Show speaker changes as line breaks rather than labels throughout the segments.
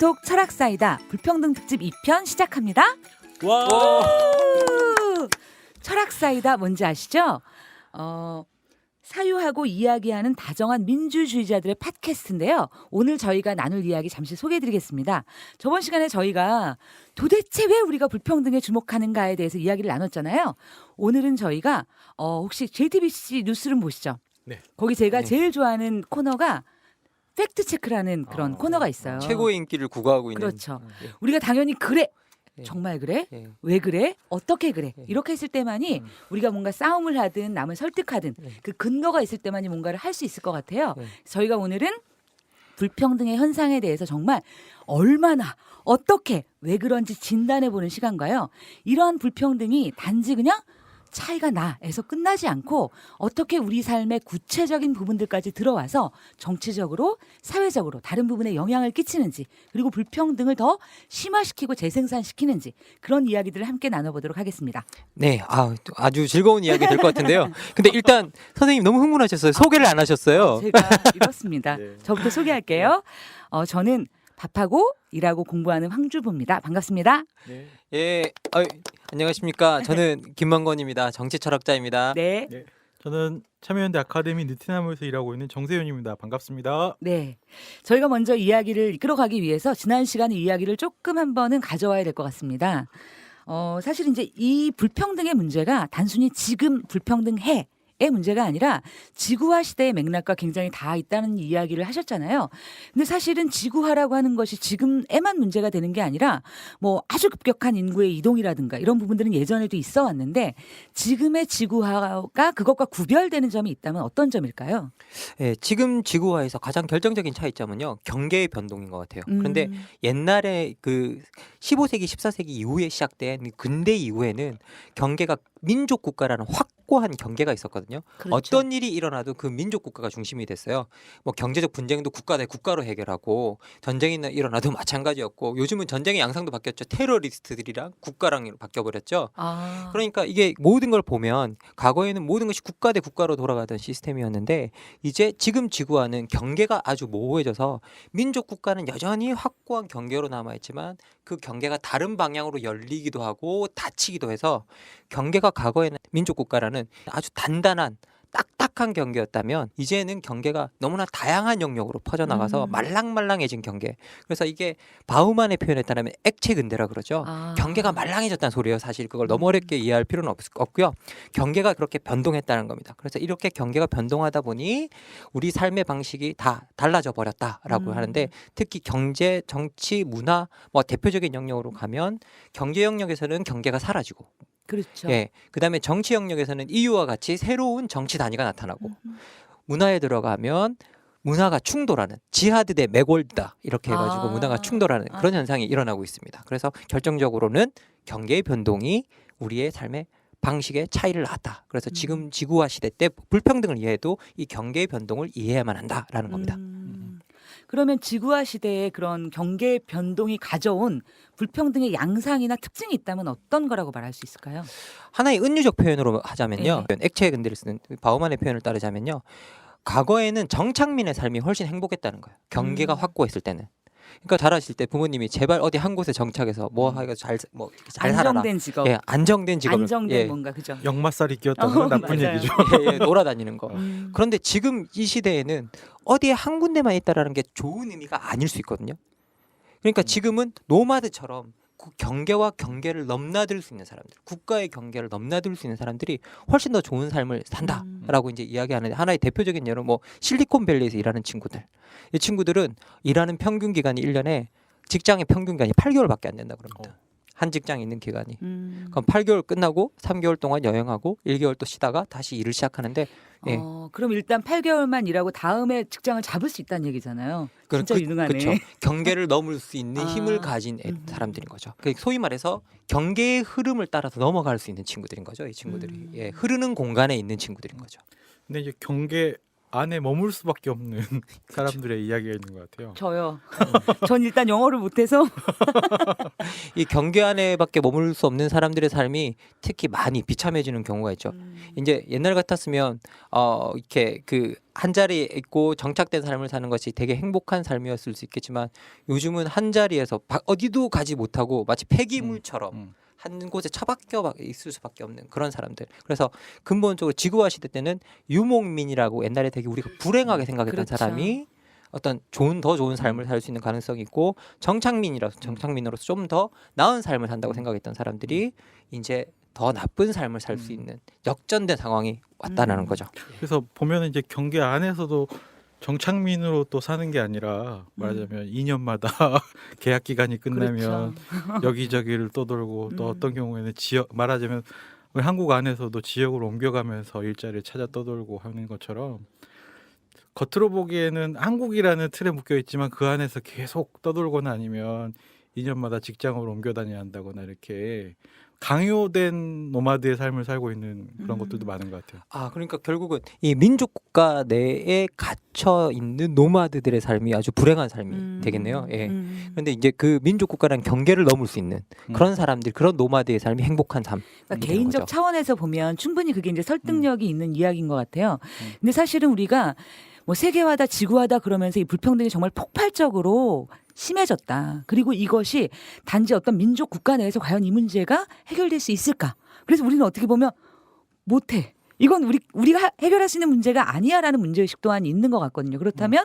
톡톡 철학사이다 불평등 특집 2편 시작합니다.
와.
철학사이다 뭔지 아시죠? 사유하고 이야기하는 다정한 민주주의자들의 팟캐스트인데요. 오늘 저희가 나눌 이야기 잠시 소개해드리겠습니다. 저번 시간에 저희가 도대체 왜 우리가 불평등에 주목하는가에 대해서 이야기를 나눴잖아요. 오늘은 저희가 혹시 JTBC 뉴스룸 보시죠?
네.
거기 제가
네.
제일 좋아하는 코너가 팩트체크라는 그런 코너가 있어요.
최고의 인기를 구가하고 있는.
그렇죠.
예.
우리가 당연히 그래.
예.
정말 그래?
예.
왜 그래? 어떻게 그래?
예.
이렇게 했을 때만이 우리가 뭔가 싸움을 하든 남을 설득하든
예.
그 근거가 있을 때만이 뭔가를 할 수 있을 것 같아요.
예.
저희가 오늘은 불평등의 현상에 대해서 정말 얼마나 어떻게 왜 그런지 진단해보는 시간과요. 이러한 불평등이 단지 그냥 차이가 나에서 끝나지 않고 어떻게 우리 삶의 구체적인 부분들까지 들어와서 정치적으로 사회적으로 다른 부분에 영향을 끼치는지 그리고 불평등을 더 심화시키고 재생산시키는지 그런 이야기들을 함께 나눠보도록 하겠습니다.
네, 아주 즐거운 이야기 될 것 같은데요. 근데 일단 선생님 너무 흥분하셨어요. 소개를 안 하셨어요.
제가 이렇습니다.
네.
저부터 소개할게요. 저는 밥하고 일하고 공부하는 황주부입니다. 반갑습니다.
네.
예, 안녕하십니까. 저는 김만건입니다. 정치 철학자입니다.
네.
네. 저는 참여연대 아카데미 느티나무에서 일하고 있는 정세윤입니다. 반갑습니다.
네. 저희가 먼저 이야기를 이끌어가기 위해서 지난 시간에 이야기를 조금 한 번은 가져와야 될 것 같습니다. 사실 이제 이 불평등의 문제가 단순히 지금 불평등해의 문제가 아니라 지구화 시대의 맥락과 굉장히 다 있다는 이야기를 하셨잖아요. 근데 사실은 지구화라고 하는 것이 지금에만 문제가 되는 게 아니라 뭐 아주 급격한 인구의 이동이라든가 이런 부분들은 예전에도 있어 왔는데 지금의 지구화가 그것과 구별되는 점이 있다면 어떤 점일까요?
예, 지금 지구화에서 가장 결정적인 차이점은요. 경계의 변동인 것 같아요. 그런데 옛날에 그 15세기, 14세기 이후에 시작된 근대 이후에는 경계가 민족 국가라는 확고한 경계가 있었거든요.
그렇죠.
어떤 일이 일어나도 그 민족 국가가 중심이 됐어요. 뭐 경제적 분쟁도 국가 대 국가로 해결하고 전쟁이 일어나도 마찬가지였고 요즘은 전쟁의 양상도 바뀌었죠. 테러리스트들이랑 국가랑 바뀌어버렸죠. 그러니까 이게 모든 걸 보면 과거에는 모든 것이 국가 대 국가로 돌아가던 시스템이었는데 이제 지금 지구와는 경계가 아주 모호해져서 민족 국가는 여전히 확고한 경계로 남아있지만 그 경계가 다른 방향으로 열리기도 하고 닫히기도 해서 경계가 과거에는 민족 국가라는 아주 단단한 딱딱한 경계였다면 이제는 경계가 너무나 다양한 영역으로 퍼져나가서 말랑말랑해진 경계. 그래서 이게 바우만의 표현에 따르면 액체 근대라 그러죠. 경계가 말랑해졌다는 소리예요. 사실 그걸 너무 어렵게 이해할 필요는 없고요. 경계가 그렇게 변동했다는 겁니다. 그래서 이렇게 경계가 변동하다 보니 우리 삶의 방식이 다 달라져 버렸다라고 하는데 특히 경제, 정치, 문화 뭐 대표적인 영역으로 가면 경제 영역에서는 경계가 사라지고
그렇죠.
예, 그다음에 정치 영역에서는 이유와 같이 새로운 정치 단위가 나타나고 문화에 들어가면 문화가 충돌하는 지하드 대 맥월드다 이렇게 해가지고 문화가 충돌하는 그런 현상이 일어나고 있습니다. 그래서 결정적으로는 경계의 변동이 우리의 삶의 방식의 차이를 낳았다. 그래서 지금 지구화 시대 때 불평등을 이해해도 이 경계의 변동을 이해해야만 한다라는 겁니다.
그러면 지구화 시대의 그런 경계 변동이 가져온 불평등의 양상이나 특징이 있다면 어떤 거라고 말할 수 있을까요?
하나의 은유적 표현으로 하자면요. 액체의 근대를 쓰는 바우만의 표현을 따르자면요. 과거에는 정착민의 삶이 훨씬 행복했다는 거예요. 경계가 확고했을 때는. 그러니까 잘 아실 때 부모님이 제발 어디 한 곳에 정착해서 뭐 하고 잘 살아라.
안정된 직업,
예, 안정된 직업.
안정된
예,
뭔가 그죠?
역마살이 끼었다는 나쁜
맞아요.
얘기죠.
예, 돌아다니는 거. 그런데 지금 이 시대에는 어디에 한 군데만 있다라는 게 좋은 의미가 아닐 수 있거든요. 그러니까 지금은 노마드처럼 그 경계와 경계를 넘나들 수 있는 사람들, 국가의 경계를 넘나들 수 있는 사람들이 훨씬 더 좋은 삶을 산다라고 이제 이야기하는데 하나의 대표적인 예로 뭐 실리콘밸리에서 일하는 친구들. 이 친구들은 일하는 평균 기간이 1년에 직장의 평균 기간이 8개월밖에 안 된다 그럽니다. 한 직장에 있는 기간이. 그럼 8개월 끝나고 3개월 동안 여행하고 1개월 또 쉬다가 다시 일을 시작하는데 예.
그럼 일단 8개월만 일하고 다음에 직장을 잡을 수 있다는 얘기잖아요. 진짜 유능하네.
그렇죠. 경계를 넘을 수 있는 힘을 가진 사람들인 거죠. 소위 말해서 경계의 흐름을 따라서 넘어갈 수 있는 친구들인 거죠. 이 친구들이 흐르는 공간에 있는 친구들인 거죠.
근데 이제 경계 안에 머물 수밖에 없는 사람들의 이야기가 있는 것 같아요.
저요. 전 일단 영어를 못해서
이 경계 안에밖에 머물 수 없는 사람들의 삶이 특히 많이 비참해지는 경우가 있죠. 이제 옛날 같았으면 이렇게 그 한 자리에 있고 정착된 삶을 사는 것이 되게 행복한 삶이었을 수 있겠지만 요즘은 한 자리에서 어디도 가지 못하고 마치 폐기물처럼 한 곳에 처박혀 있을 수밖에 없는 그런 사람들. 그래서 근본적으로 지구화 시대 때는 유목민이라고 옛날에 되게 우리가 불행하게 생각했던
그렇죠.
사람이 어떤 더 좋은 삶을 살 수 있는 가능성이 있고 정착민으로서 좀 더 나은 삶을 산다고 생각했던 사람들이 이제 더 나쁜 삶을 살 수 있는 역전된 상황이 왔다라는 거죠.
그래서 보면은 이제 경계 안에서도 정착민으로 또 사는 게 아니라 말하자면 2년마다 계약 기간이 끝나면
그렇죠.
여기저기를 떠돌고 또 어떤 경우에는 지역 말하자면 우리 한국 안에서도 지역으로 옮겨가면서 일자리를 찾아 떠돌고 하는 것처럼 겉으로 보기에는 한국이라는 틀에 묶여 있지만 그 안에서 계속 떠돌거나 아니면 2년마다 직장으로 옮겨 다녀야 한다거나 이렇게 강요된 노마드의 삶을 살고 있는 그런 것들도 많은 것 같아요.
아, 그러니까 결국은 이 민족 국가 내에 갇혀 있는 노마드들의 삶이 아주 불행한 삶이 되겠네요. 예. 그런데 이제 그 민족 국가랑 경계를 넘을 수 있는 그런 사람들, 그런 노마드의 삶이 행복한 삶.
그러니까 개인적
거죠.
차원에서 보면 충분히 그게 이제 설득력이 있는 이야기인 것 같아요. 근데 사실은 우리가 뭐 세계화다 지구화다 그러면서 이 불평등이 정말 폭발적으로 심해졌다. 그리고 이것이 단지 어떤 민족 국가 내에서 과연 이 문제가 해결될 수 있을까? 그래서 우리는 어떻게 보면 못해. 이건 우리가 해결할 수 있는 문제가 아니야라는 문제의식 또한 있는 것 같거든요. 그렇다면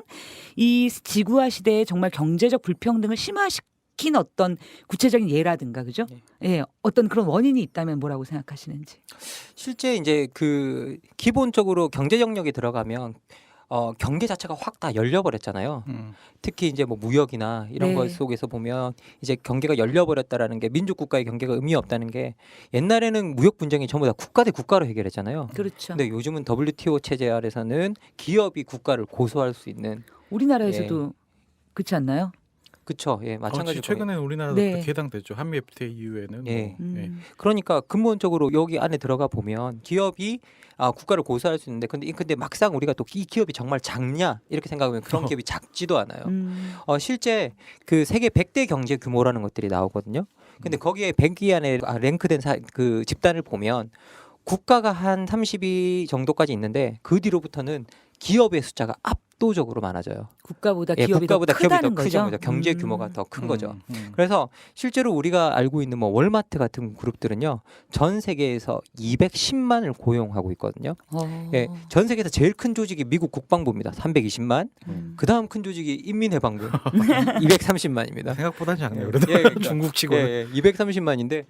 이 지구화 시대에 정말 경제적 불평등을 심화시킨 어떤 구체적인 예라든가 그죠? 예, 어떤 그런 원인이 있다면 뭐라고 생각하시는지.
실제 이제 그 기본적으로 경제 영역에 들어가면 경계 자체가 확 다 열려버렸잖아요. 특히 이제 뭐 무역이나 이런
네.
것 속에서 보면 이제 경계가 열려버렸다라는 게 민족 국가의 경계가 의미 없다는 게 옛날에는 무역 분쟁이 전부 다 국가 대 국가로 해결했잖아요.
그렇죠.
근데 요즘은 WTO 체제 아래서는 기업이 국가를 고소할 수 있는
우리나라에서도 그렇지 않나요?
그쵸? 예, 마찬가지로
최근에 우리나라도
네.
그렇게 해당됐죠. 한미 FTA 이후에는
예.
뭐, 예.
그러니까 근본적으로 여기 안에 들어가 보면 기업이 국가를 고소할 수 있는데 근데 막상 우리가 또 이 기업이 정말 작냐 이렇게 생각하면 그런 기업이 작지도 않아요. 실제 그 세계 100대 경제 규모라는 것들이 나오거든요. 근데 거기에 100위 안에 랭크된 그 집단을 보면 국가가 한 32 정도까지 있는데 그 뒤로부터는 기업의 숫자가 압도적으로 많아져요.
국가보다
예,
기업이
국가보다
더
기업이
크다는
더 크죠. 경제
거죠.
규모가 더 큰 거죠. 그래서 실제로 우리가 알고 있는 뭐 월마트 같은 그룹들은요, 전 세계에서 210만을 고용하고 있거든요. 예, 전 세계에서 제일 큰 조직이 미국 국방부입니다. 320만. 그 다음 큰 조직이 인민해방군 230만입니다.
생각보다 작네요. 그래도
그러니까,
중국 치고는
230만인데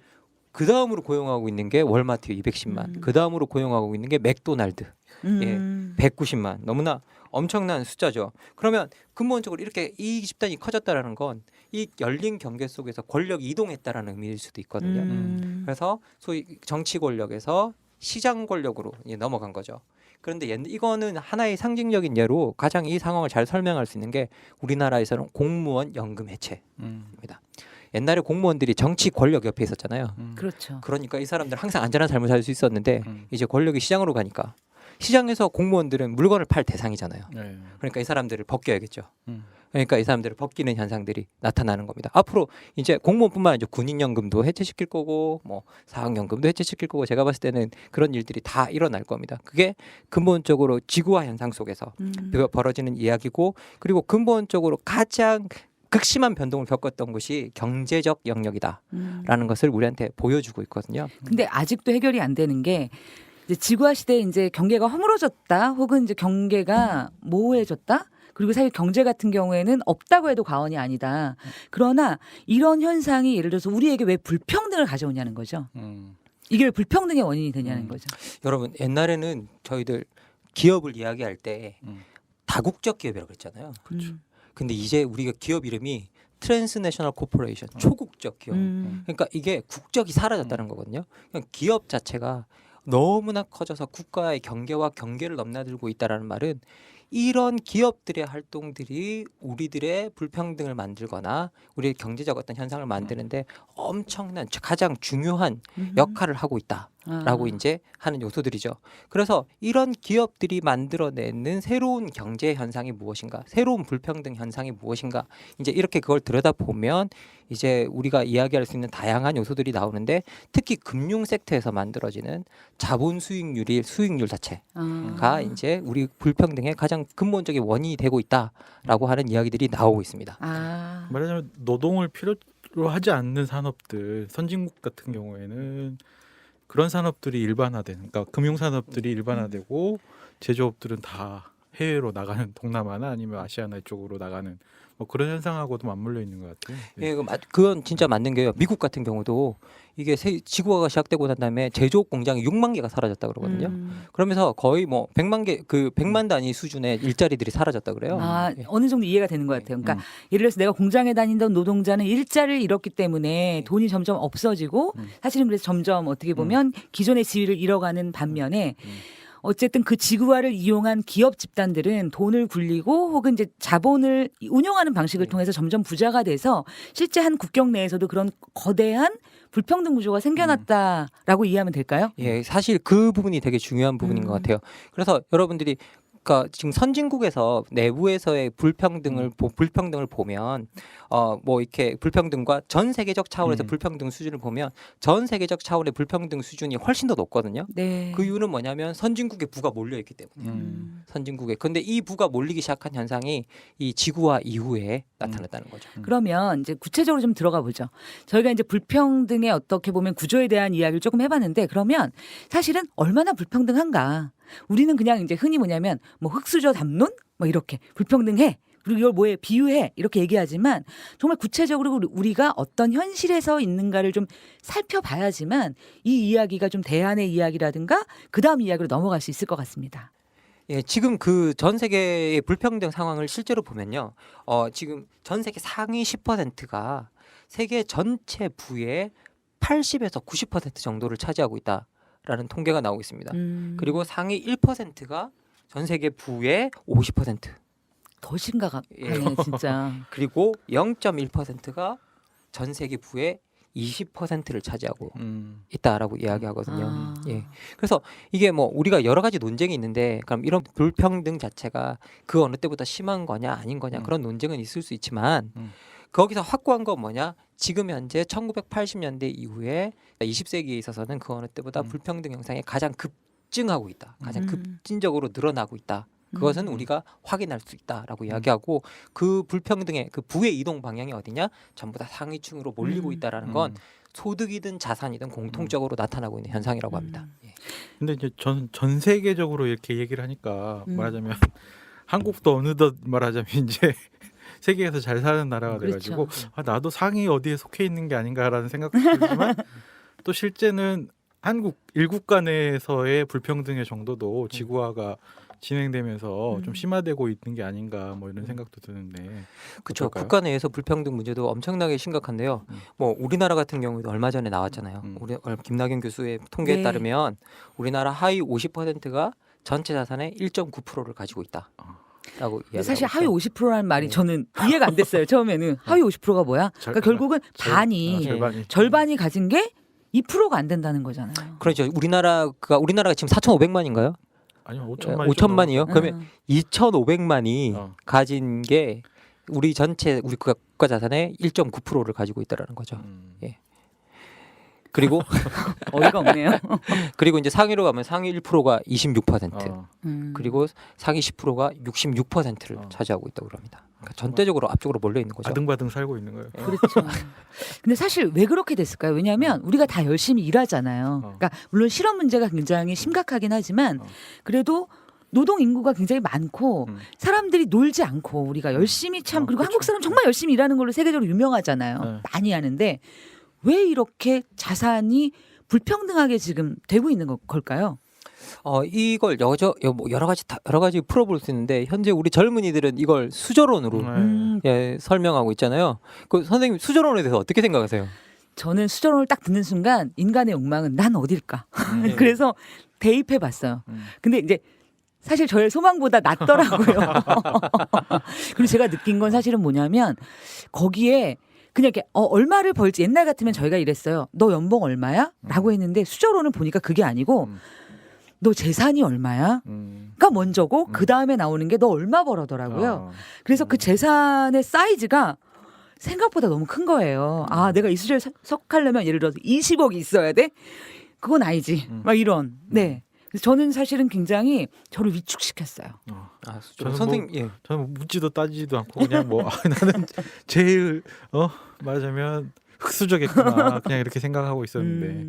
그 다음으로 고용하고 있는 게 월마트 210만. 그 다음으로 고용하고 있는 게 맥도날드 190만. 너무나 엄청난 숫자죠. 그러면 근본적으로 이렇게 이 집단이 커졌다라는 건 이 열린 경계 속에서 권력이 이동했다라는 의미일 수도 있거든요. 그래서 소위 정치 권력에서 시장 권력으로 넘어간 거죠. 그런데 이거는 하나의 상징적인 예로 가장 이 상황을 잘 설명할 수 있는 게 우리나라에서는 공무원 연금 해체입니다. 옛날에 공무원들이 정치 권력 옆에 있었잖아요.
그렇죠.
그러니까 이 사람들 항상 안전한 삶을 살 수 있었는데 이제 권력이 시장으로 가니까 시장에서 공무원들은 물건을 팔 대상이잖아요.
네.
그러니까 이 사람들을 벗겨야겠죠. 그러니까 이 사람들을 벗기는 현상들이 나타나는 겁니다. 앞으로 이제 공무원뿐만 아니라 군인연금도 해체시킬 거고 뭐 사학연금도 해체시킬 거고 제가 봤을 때는 그런 일들이 다 일어날 겁니다. 그게 근본적으로 지구화 현상 속에서 벌어지는 이야기고 그리고 근본적으로 가장 극심한 변동을 겪었던 것이 경제적 영역이다라는 것을 우리한테 보여주고 있거든요.
근데 아직도 해결이 안 되는 게 이제 지구화 시대에 이제 경계가 허물어졌다 혹은 이제 경계가 모호해졌다. 그리고 사실 경제 같은 경우에는 없다고 해도 과언이 아니다. 그러나 이런 현상이 예를 들어서 우리에게 왜 불평등을 가져오냐는 거죠. 이게 왜 불평등의 원인이 되냐는 거죠.
여러분 옛날에는 저희들 기업을 이야기할 때 다국적 기업이라고 그랬잖아요.
그렇죠.
근데 이제 우리가 기업 이름이 트랜스내셔널 코퍼레이션 초국적 기업. 그러니까 이게 국적이 사라졌다는 거거든요. 그냥 기업 자체가 너무나 커져서 국가의 경계와 경계를 넘나들고 있다라는 말은 이런 기업들의 활동들이 우리들의 불평등을 만들거나 우리의 경제적 어떤 현상을 만드는데 엄청난 가장 중요한 역할을 하고 있다라고 이제 하는 요소들이죠. 그래서 이런 기업들이 만들어내는 새로운 경제 현상이 무엇인가, 새로운 불평등 현상이 무엇인가, 이제 이렇게 그걸 들여다보면 이제 우리가 이야기할 수 있는 다양한 요소들이 나오는데, 특히 금융 섹터에서 만들어지는 자본 수익률 자체가 이제 우리 불평등의 가장 근본적인 원인이 되고 있다라고 하는 이야기들이 나오고 있습니다.
말하자면 노동을 필요로 하지 않는 산업들, 선진국 같은 경우에는 그런 산업들이 일반화된, 그러니까 금융 산업들이 일반화되고 제조업들은 다 해외로 나가는, 동남아나 아니면 아시아나 이쪽으로 나가는 뭐 그런 현상하고도 맞물려 있는 것 같아요.
예, 그건 진짜 맞는 게요. 미국 같은 경우도 이게 지구화가 시작되고 난 다음에 제조업 공장이 6만 개가 사라졌다 그러거든요. 그러면서 거의 뭐 100만 개, 그 100만 단위 수준의 일자리들이 사라졌다 그래요. 예.
어느 정도 이해가 되는 것 같아요. 그러니까 예를 들어서 내가 공장에 다니던 노동자는 일자리를 잃었기 때문에 돈이 점점 없어지고 사실은 그래서 점점 어떻게 보면 기존의 지위를 잃어가는 반면에 어쨌든 그 지구화를 이용한 기업 집단들은 돈을 굴리고 혹은 이제 자본을 운용하는 방식을 통해서 점점 부자가 돼서 실제 한 국경 내에서도 그런 거대한 불평등 구조가 생겨났다라고 이해하면 될까요?
예, 사실 그 부분이 되게 중요한 부분인 것 같아요. 그래서 여러분들이 그러니까 지금 선진국에서 내부에서의 불평등을 보면 뭐 이렇게 불평등과 전 세계적 차원에서 불평등 수준을 보면 전 세계적 차원의 불평등 수준이 훨씬 더 높거든요.
네.
그 이유는 뭐냐면 선진국에 부가 몰려 있기 때문에. 선진국에. 근데 이 부가 몰리기 시작한 현상이 이 지구화 이후에 나타났다는 거죠.
그러면 이제 구체적으로 좀 들어가 보죠. 저희가 이제 불평등의 어떻게 보면 구조에 대한 이야기를 조금 해봤는데, 그러면 사실은 얼마나 불평등한가? 우리는 그냥 이제 흔히 뭐냐면 뭐 흙수저 담론 뭐 이렇게 불평등해. 그리고 이걸 뭐에 비유해 이렇게 얘기하지만 정말 구체적으로 우리가 어떤 현실에서 있는가를 좀 살펴봐야지만 이 이야기가 좀 대안의 이야기라든가 그 다음 이야기로 넘어갈 수 있을 것 같습니다.
예, 지금 그 전 세계의 불평등 상황을 실제로 보면요. 지금 전 세계 상위 10%가 세계 전체 부의 80에서 90% 정도를 차지하고 있다라는 통계가 나오고 있습니다. 그리고 상위 1%가 전 세계 부의 50%.
더 심각하네 진짜.
그리고 0.1%가 전 세계 부의 20%를 차지하고 있다라고 이야기하거든요. 예. 그래서 이게 뭐 우리가 여러 가지 논쟁이 있는데, 그럼 이런 불평등 자체가 그 어느 때보다 심한 거냐 아닌 거냐 그런 논쟁은 있을 수 있지만 거기서 확고한 건 뭐냐? 지금 현재 1980년대 이후에 20세기에 있어서는 그 어느 때보다 불평등 현상이 가장 급증하고 있다. 가장 급진적으로 늘어나고 있다. 그것은 우리가 확인할 수 있다라고 이야기하고, 그 불평등의 그 부의 이동 방향이 어디냐? 전부 다 상위층으로 몰리고 있다라는 건 소득이든 자산이든 공통적으로 나타나고 있는 현상이라고 합니다. 예.
근데 이제 전 세계적으로 이렇게 얘기를 하니까 말하자면 한국도 어느덧 말하자면 이제 세계에서 잘 사는 나라가 돼가지고 나도 상위 어디에 속해 있는 게 아닌가라는 생각도 들지만 또 실제는 한국 일국가 내에서의 불평등의 정도도 지구화가 진행되면서 좀 심화되고 있는 게 아닌가 뭐 이런 생각도 드는데.
그렇죠.
어떨까요?
국가 내에서 불평등 문제도 엄청나게 심각한데요. 뭐 우리나라 같은 경우도 얼마 전에 나왔잖아요. 우리 김나경 교수의 통계에
네.
따르면 우리나라 하위 50%가 전체 자산의 1.9%를 가지고 있다. 라고
사실 하위 50%라는 말이 저는 이해가 안 됐어요. 처음에는 하위 50%가 뭐야? 그러니까 결국은 절반이 가진 게 2%가 안 된다는 거잖아요.
그렇죠. 우리나라가 지금 4,500만인가요?
아니요,
5천만이요. 그러면 2,500만이 가진 게 우리 국가 자산의 1.9%를 가지고 있다라는 거죠. 예. 그리고
어이가 없네요.
그리고 이제 상위로 가면 상위 1%가 26%, 그리고 상위 10%가 66%를 차지하고 있다고 합니다. 그러니까 전체적으로 앞쪽으로 몰려 있는 거죠.
아등바등 살고 있는 거예요.
그렇죠. 근데 사실 왜 그렇게 됐을까요? 왜냐하면 우리가 다 열심히 일하잖아요. 그러니까 물론 실업 문제가 굉장히 심각하긴 하지만 그래도 노동 인구가 굉장히 많고 사람들이 놀지 않고 우리가 열심히 참 그리고 한국 사람 정말 열심히 일하는 걸로 세계적으로 유명하잖아요. 많이 하는데 왜 이렇게 자산이 불평등하게 지금 되고 있는 걸까요?
이걸 여러 가지 풀어볼 수 있는데, 현재 우리 젊은이들은 이걸 수저론으로 설명하고 있잖아요. 그 선생님, 수저론에 대해서 어떻게 생각하세요?
저는 수저론을 딱 듣는 순간 인간의 욕망은 난 어딜까? 그래서 대입해 봤어요. 근데 이제 사실 저의 소망보다 낮더라고요. 그리고 제가 느낀 건 사실은 뭐냐면 거기에 그냥 이렇게 얼마를 벌지 옛날 같으면 저희가 이랬어요. 너 연봉 얼마야? 라고 했는데 수저로는 보니까 그게 아니고 너 재산이 얼마야? 가 먼저고 그 다음에 나오는 게 너 얼마 벌어더라고요. 그래서 그 재산의 사이즈가 생각보다 너무 큰 거예요. 아, 내가 이 수저에 속하려면 예를 들어서 20억이 있어야 돼? 그건 아니지. 막 이런. 네. 그래서 저는 사실은 굉장히 저를 위축시켰어요.
저는
선생님, 예.
저는 묻지도 따지지도 않고 그냥 뭐 나는 제일 말하자면 흑수저겠구나 그냥 이렇게 생각하고 있었는데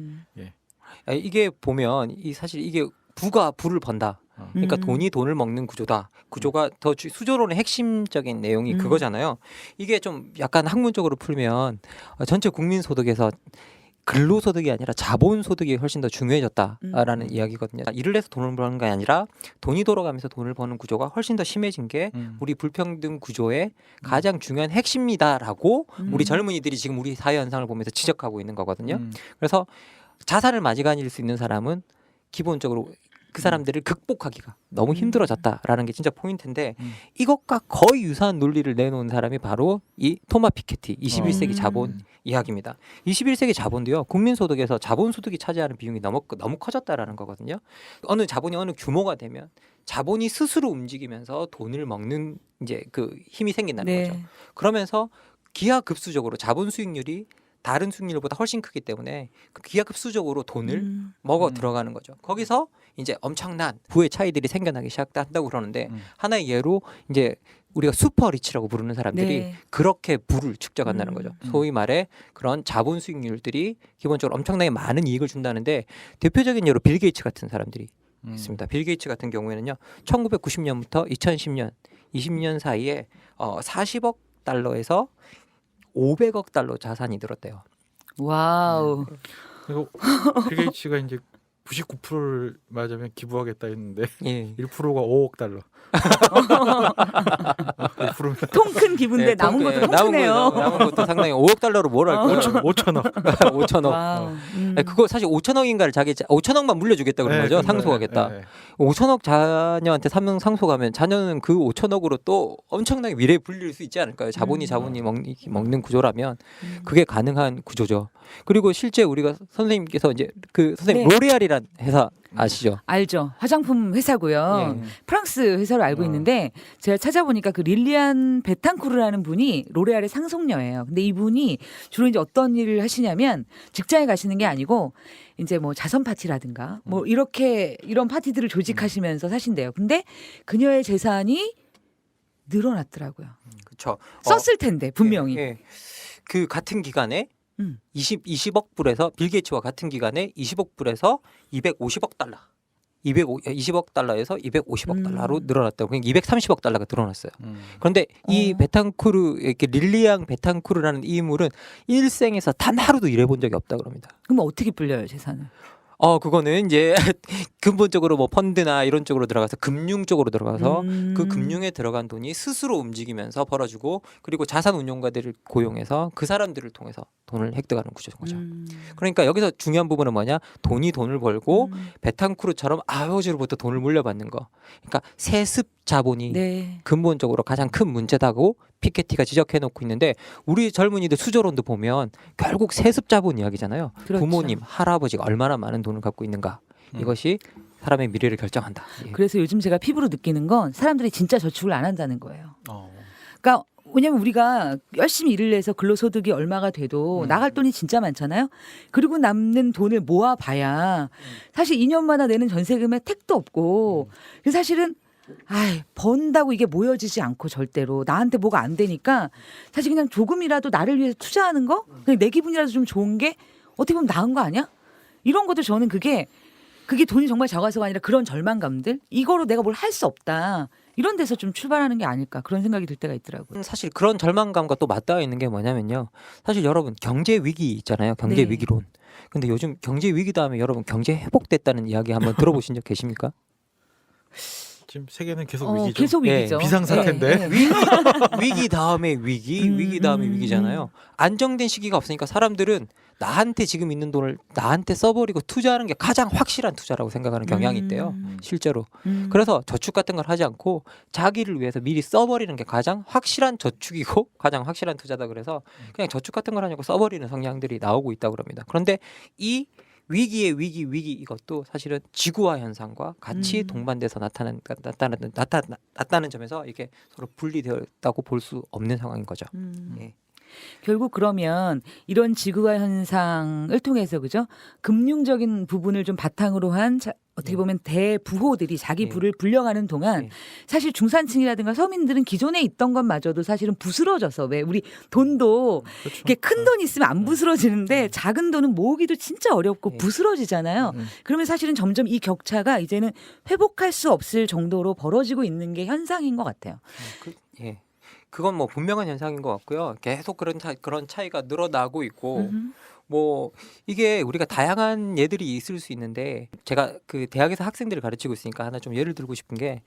이게 보면 사실 이게 부가 부를 번다. 그러니까 돈이 돈을 먹는 구조다. 구조가 더 수조론의 핵심적인 내용이 그거잖아요. 이게 좀 약간 학문적으로 풀면 전체 국민 소득에서 근로소득이 아니라 자본소득이 훨씬 더 중요해졌다라는 이야기거든요. 일을 해서 돈을 버는 게 아니라 돈이 돌아가면서 돈을 버는 구조가 훨씬 더 심해진 게 우리 불평등 구조의 가장 중요한 핵심이다라고 우리 젊은이들이 지금 우리 사회 현상을 보면서 지적하고 있는 거거든요. 그래서 자산을 마지간일 수 있는 사람은 기본적으로 그 사람들을 극복하기가 너무 힘들어졌다라는 게 진짜 포인트인데 이것과 거의 유사한 논리를 내놓은 사람이 바로 이 토마 피케티 21세기 자본 이야기입니다. 21세기 자본도요. 국민소득에서 자본소득이 차지하는 비중이 너무 커졌다라는 거거든요. 어느 자본이 어느 규모가 되면 자본이 스스로 움직이면서 돈을 먹는 이제 그 힘이 생긴다는 거죠. 그러면서 기하급수적으로 자본 수익률이 다른 수익률보다 훨씬 크기 때문에 그 기하급수적으로 돈을 먹어 들어가는 거죠. 거기서 이제 엄청난 부의 차이들이 생겨나기 시작한다고 그러는데 하나의 예로 이제 우리가 슈퍼 리치라고 부르는 사람들이 그렇게 부를 축적한다는 거죠. 소위 말해 그런 자본 수익률들이 기본적으로 엄청나게 많은 이익을 준다는데 대표적인 예로 빌 게이츠 같은 사람들이 있습니다. 빌 게이츠 같은 경우에는요. 1990년부터 2010년 20년 사이에 40억 달러에서 500억 달러 자산이 늘었대요.
와우.
그리고 빌 게이츠가 이제 99%를 말하자면 기부하겠다 했는데 1%가 5억 달러.
통 큰 기부인데 남은 것도 통크네요.
남은 것도 상당히 5억 달러로 뭘 할 거야?
5천억.
5천억. 그거 사실 5천억인가를 5천억만 물려주겠다 그런 거죠. 상속하겠다. 5천억 자녀한테 상속하면 자녀는 그 5천억으로 또 엄청나게 미래에 불릴 수 있지 않을까요? 자본이 먹는 구조라면 그게 가능한 구조죠. 그리고 실제 우리가 선생님께서 이제 그 선생님 로레알이란 회사 아시죠?
알죠. 화장품 회사고요. 프랑스 회사로 알고 있는데 제가 찾아보니까 그 릴리안 베탕쿠르라는 분이 로레알의 상속녀예요. 근데 이분이 주로 이제 어떤 일을 하시냐면 직장에 가시는 게 아니고 이제 뭐 자선 파티라든가 뭐 이런 파티들을 조직하시면서 사신대요. 근데 그녀의 재산이 늘어났더라고요.
그렇죠.
썼을 텐데 분명히.
그 같은 기간에 20억 불에서 빌 게이츠와 같은 기간에 20억 불에서 250억 달러. 20억 달러에서 250억 달러로 늘어났다고. 그러니까 230억 달러가 늘어났어요. 그런데 이 베탕쿠르 이렇게 릴리앙 베탕쿠르라는 이 인물은 일생에서 단 하루도 일해본 적이 없다 그럽니다.
그럼 어떻게 불려요 재산을?
그거는 이제 근본적으로 뭐 펀드나 이런 쪽으로 들어가서 금융 쪽으로 들어가서 그 금융에 들어간 돈이 스스로 움직이면서 벌어주고 그리고 자산 운용가들을 고용해서 그 사람들을 통해서 돈을 획득하는 구조인 거죠. 그러니까 여기서 중요한 부분은 뭐냐? 돈이 돈을 벌고 베탕쿠르처럼 아버지로부터 돈을 물려받는 거. 그러니까 세습 자본이 근본적으로 가장 큰 문제다고 피케티가 지적해놓고 있는데 우리 젊은이들 수저론도 보면 결국 세습 자본 이야기잖아요.
그렇죠.
부모님, 할아버지가 얼마나 많은 돈을 갖고 있는가. 이것이 사람의 미래를 결정한다.
그래서 요즘 제가 피부로 느끼는 건 사람들이 진짜 저축을 안 한다는 거예요. 그러니까 왜냐면 우리가 열심히 일을 해서 근로소득이 얼마가 돼도 나갈 돈이 진짜 많잖아요. 그리고 남는 돈을 모아봐야 사실 2년마다 내는 전세금에 택도 없고 사실은 번다고 이게 모여지지 않고 절대로 나한테 뭐가 안 되니까 사실 그냥 조금이라도 나를 위해서 투자하는 거 그냥 내 기분이라도 좀 좋은 게 어떻게 보면 나은 거 아니야? 이런 것도 저는 그게 돈이 정말 적어서가 아니라 그런 절망감들 이거로 내가 뭘 할 수 없다 이런 데서 좀 출발하는 게 아닐까 그런 생각이 들 때가 있더라고요.
사실 그런 절망감과 또 맞닿아 있는 게 뭐냐면요. 사실 여러분 경제 위기 있잖아요. 경제 위기론. 근데 요즘 경제 위기 다음에 여러분 경제 회복됐다는 이야기 한번 들어보신 적 계십니까?
지금 세계는 계속 위기죠.
계속
예,
위기죠.
비상사태인데.
위기 다음에 위기 다음에 위기잖아요. 안정된 시기가 없으니까 사람들은 나한테 지금 있는 돈을 나한테 써버리고 투자하는 게 가장 확실한 투자라고 생각하는 경향이 있대요. 실제로. 그래서 저축 같은 걸 하지 않고 자기를 위해서 미리 써버리는 게 가장 확실한 저축이고 가장 확실한 투자다. 그래서 그냥 저축 같은 걸 하냐고 써버리는 성향들이 나오고 있다고 합니다. 그런데 이 위기의 위기 이것도 사실은 지구화 현상과 같이 동반돼서 나타나는 점에서 이게 서로 분리되었다고 볼 수 없는 상황인 거죠. 예.
결국 그러면 이런 지구화 현상을 통해서 그죠? 금융적인 부분을 좀 바탕으로 한 어떻게 보면 대부호들이 자기 부를 불려가는 동안 사실 중산층이라든가 서민들은 기존에 있던 것마저도 사실은 부스러져서 왜 우리 돈도
그렇죠.
이게 큰 돈 있으면 안 부스러지는데 작은 돈은 모으기도 진짜 어렵고 부스러지잖아요. 그러면 사실은 점점 이 격차가 이제는 회복할 수 없을 정도로 벌어지고 있는 게 현상인 것 같아요.
예. 그건 뭐 분명한 현상인 것 같고요. 계속 그런 차이가 늘어나고 있고 뭐 이게 우리가 다양한 예들이 있을 수 있는데 제가 그 대학에서 학생들을 가르치고 있으니까 하나 좀 예를 들고 싶은 게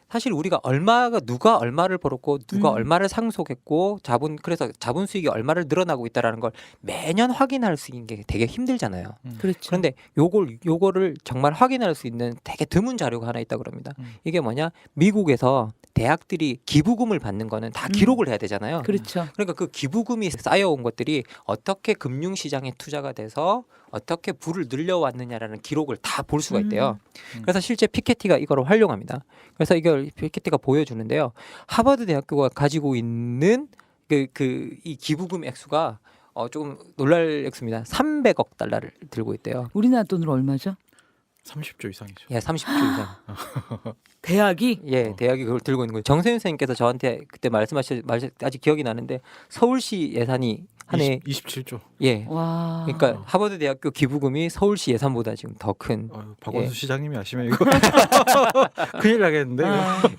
사실 우리가 누가 얼마를 벌었고 누가 얼마를 상속했고 그래서 자본 수익이 얼마를 늘어나고 있다라는 걸 매년 확인할 수 있는 게 되게 힘들잖아요.
그렇죠.
그런데 요거를 정말 확인할 수 있는 되게 드문 자료가 하나 있다고 합니다. 이게 뭐냐? 미국에서 대학들이 기부금을 받는 거는 다 기록을 해야 되잖아요.
그렇죠.
그러니까 그 기부금이 쌓여온 것들이 어떻게 금융시장에 투자가 돼서 어떻게 부를 늘려왔느냐라는 기록을 다 볼 수가 있대요. 그래서 실제 피케티가 이걸 활용합니다. 그래서 이걸 피케티가 보여주는데요. 하버드 대학교가 가지고 있는 이 기부금 액수가 조금 놀랄 액수입니다. 300억 달러를 들고 있대요.
우리나라 돈으로 얼마죠?
30조 이상이죠.
예, 30조 이상.
대학이?
대학이 그걸 들고 있는 거예요. 정세윤 선생님께서 저한테 그때 말씀하신 아직 기억이 나는데 서울시 예산이 한 해
27조.
예.
와.
그러니까 하버드 대학교 기부금이 서울시 예산보다 지금 더 큰.
박원순 시장님이 아시면 이거 큰일 나겠는데.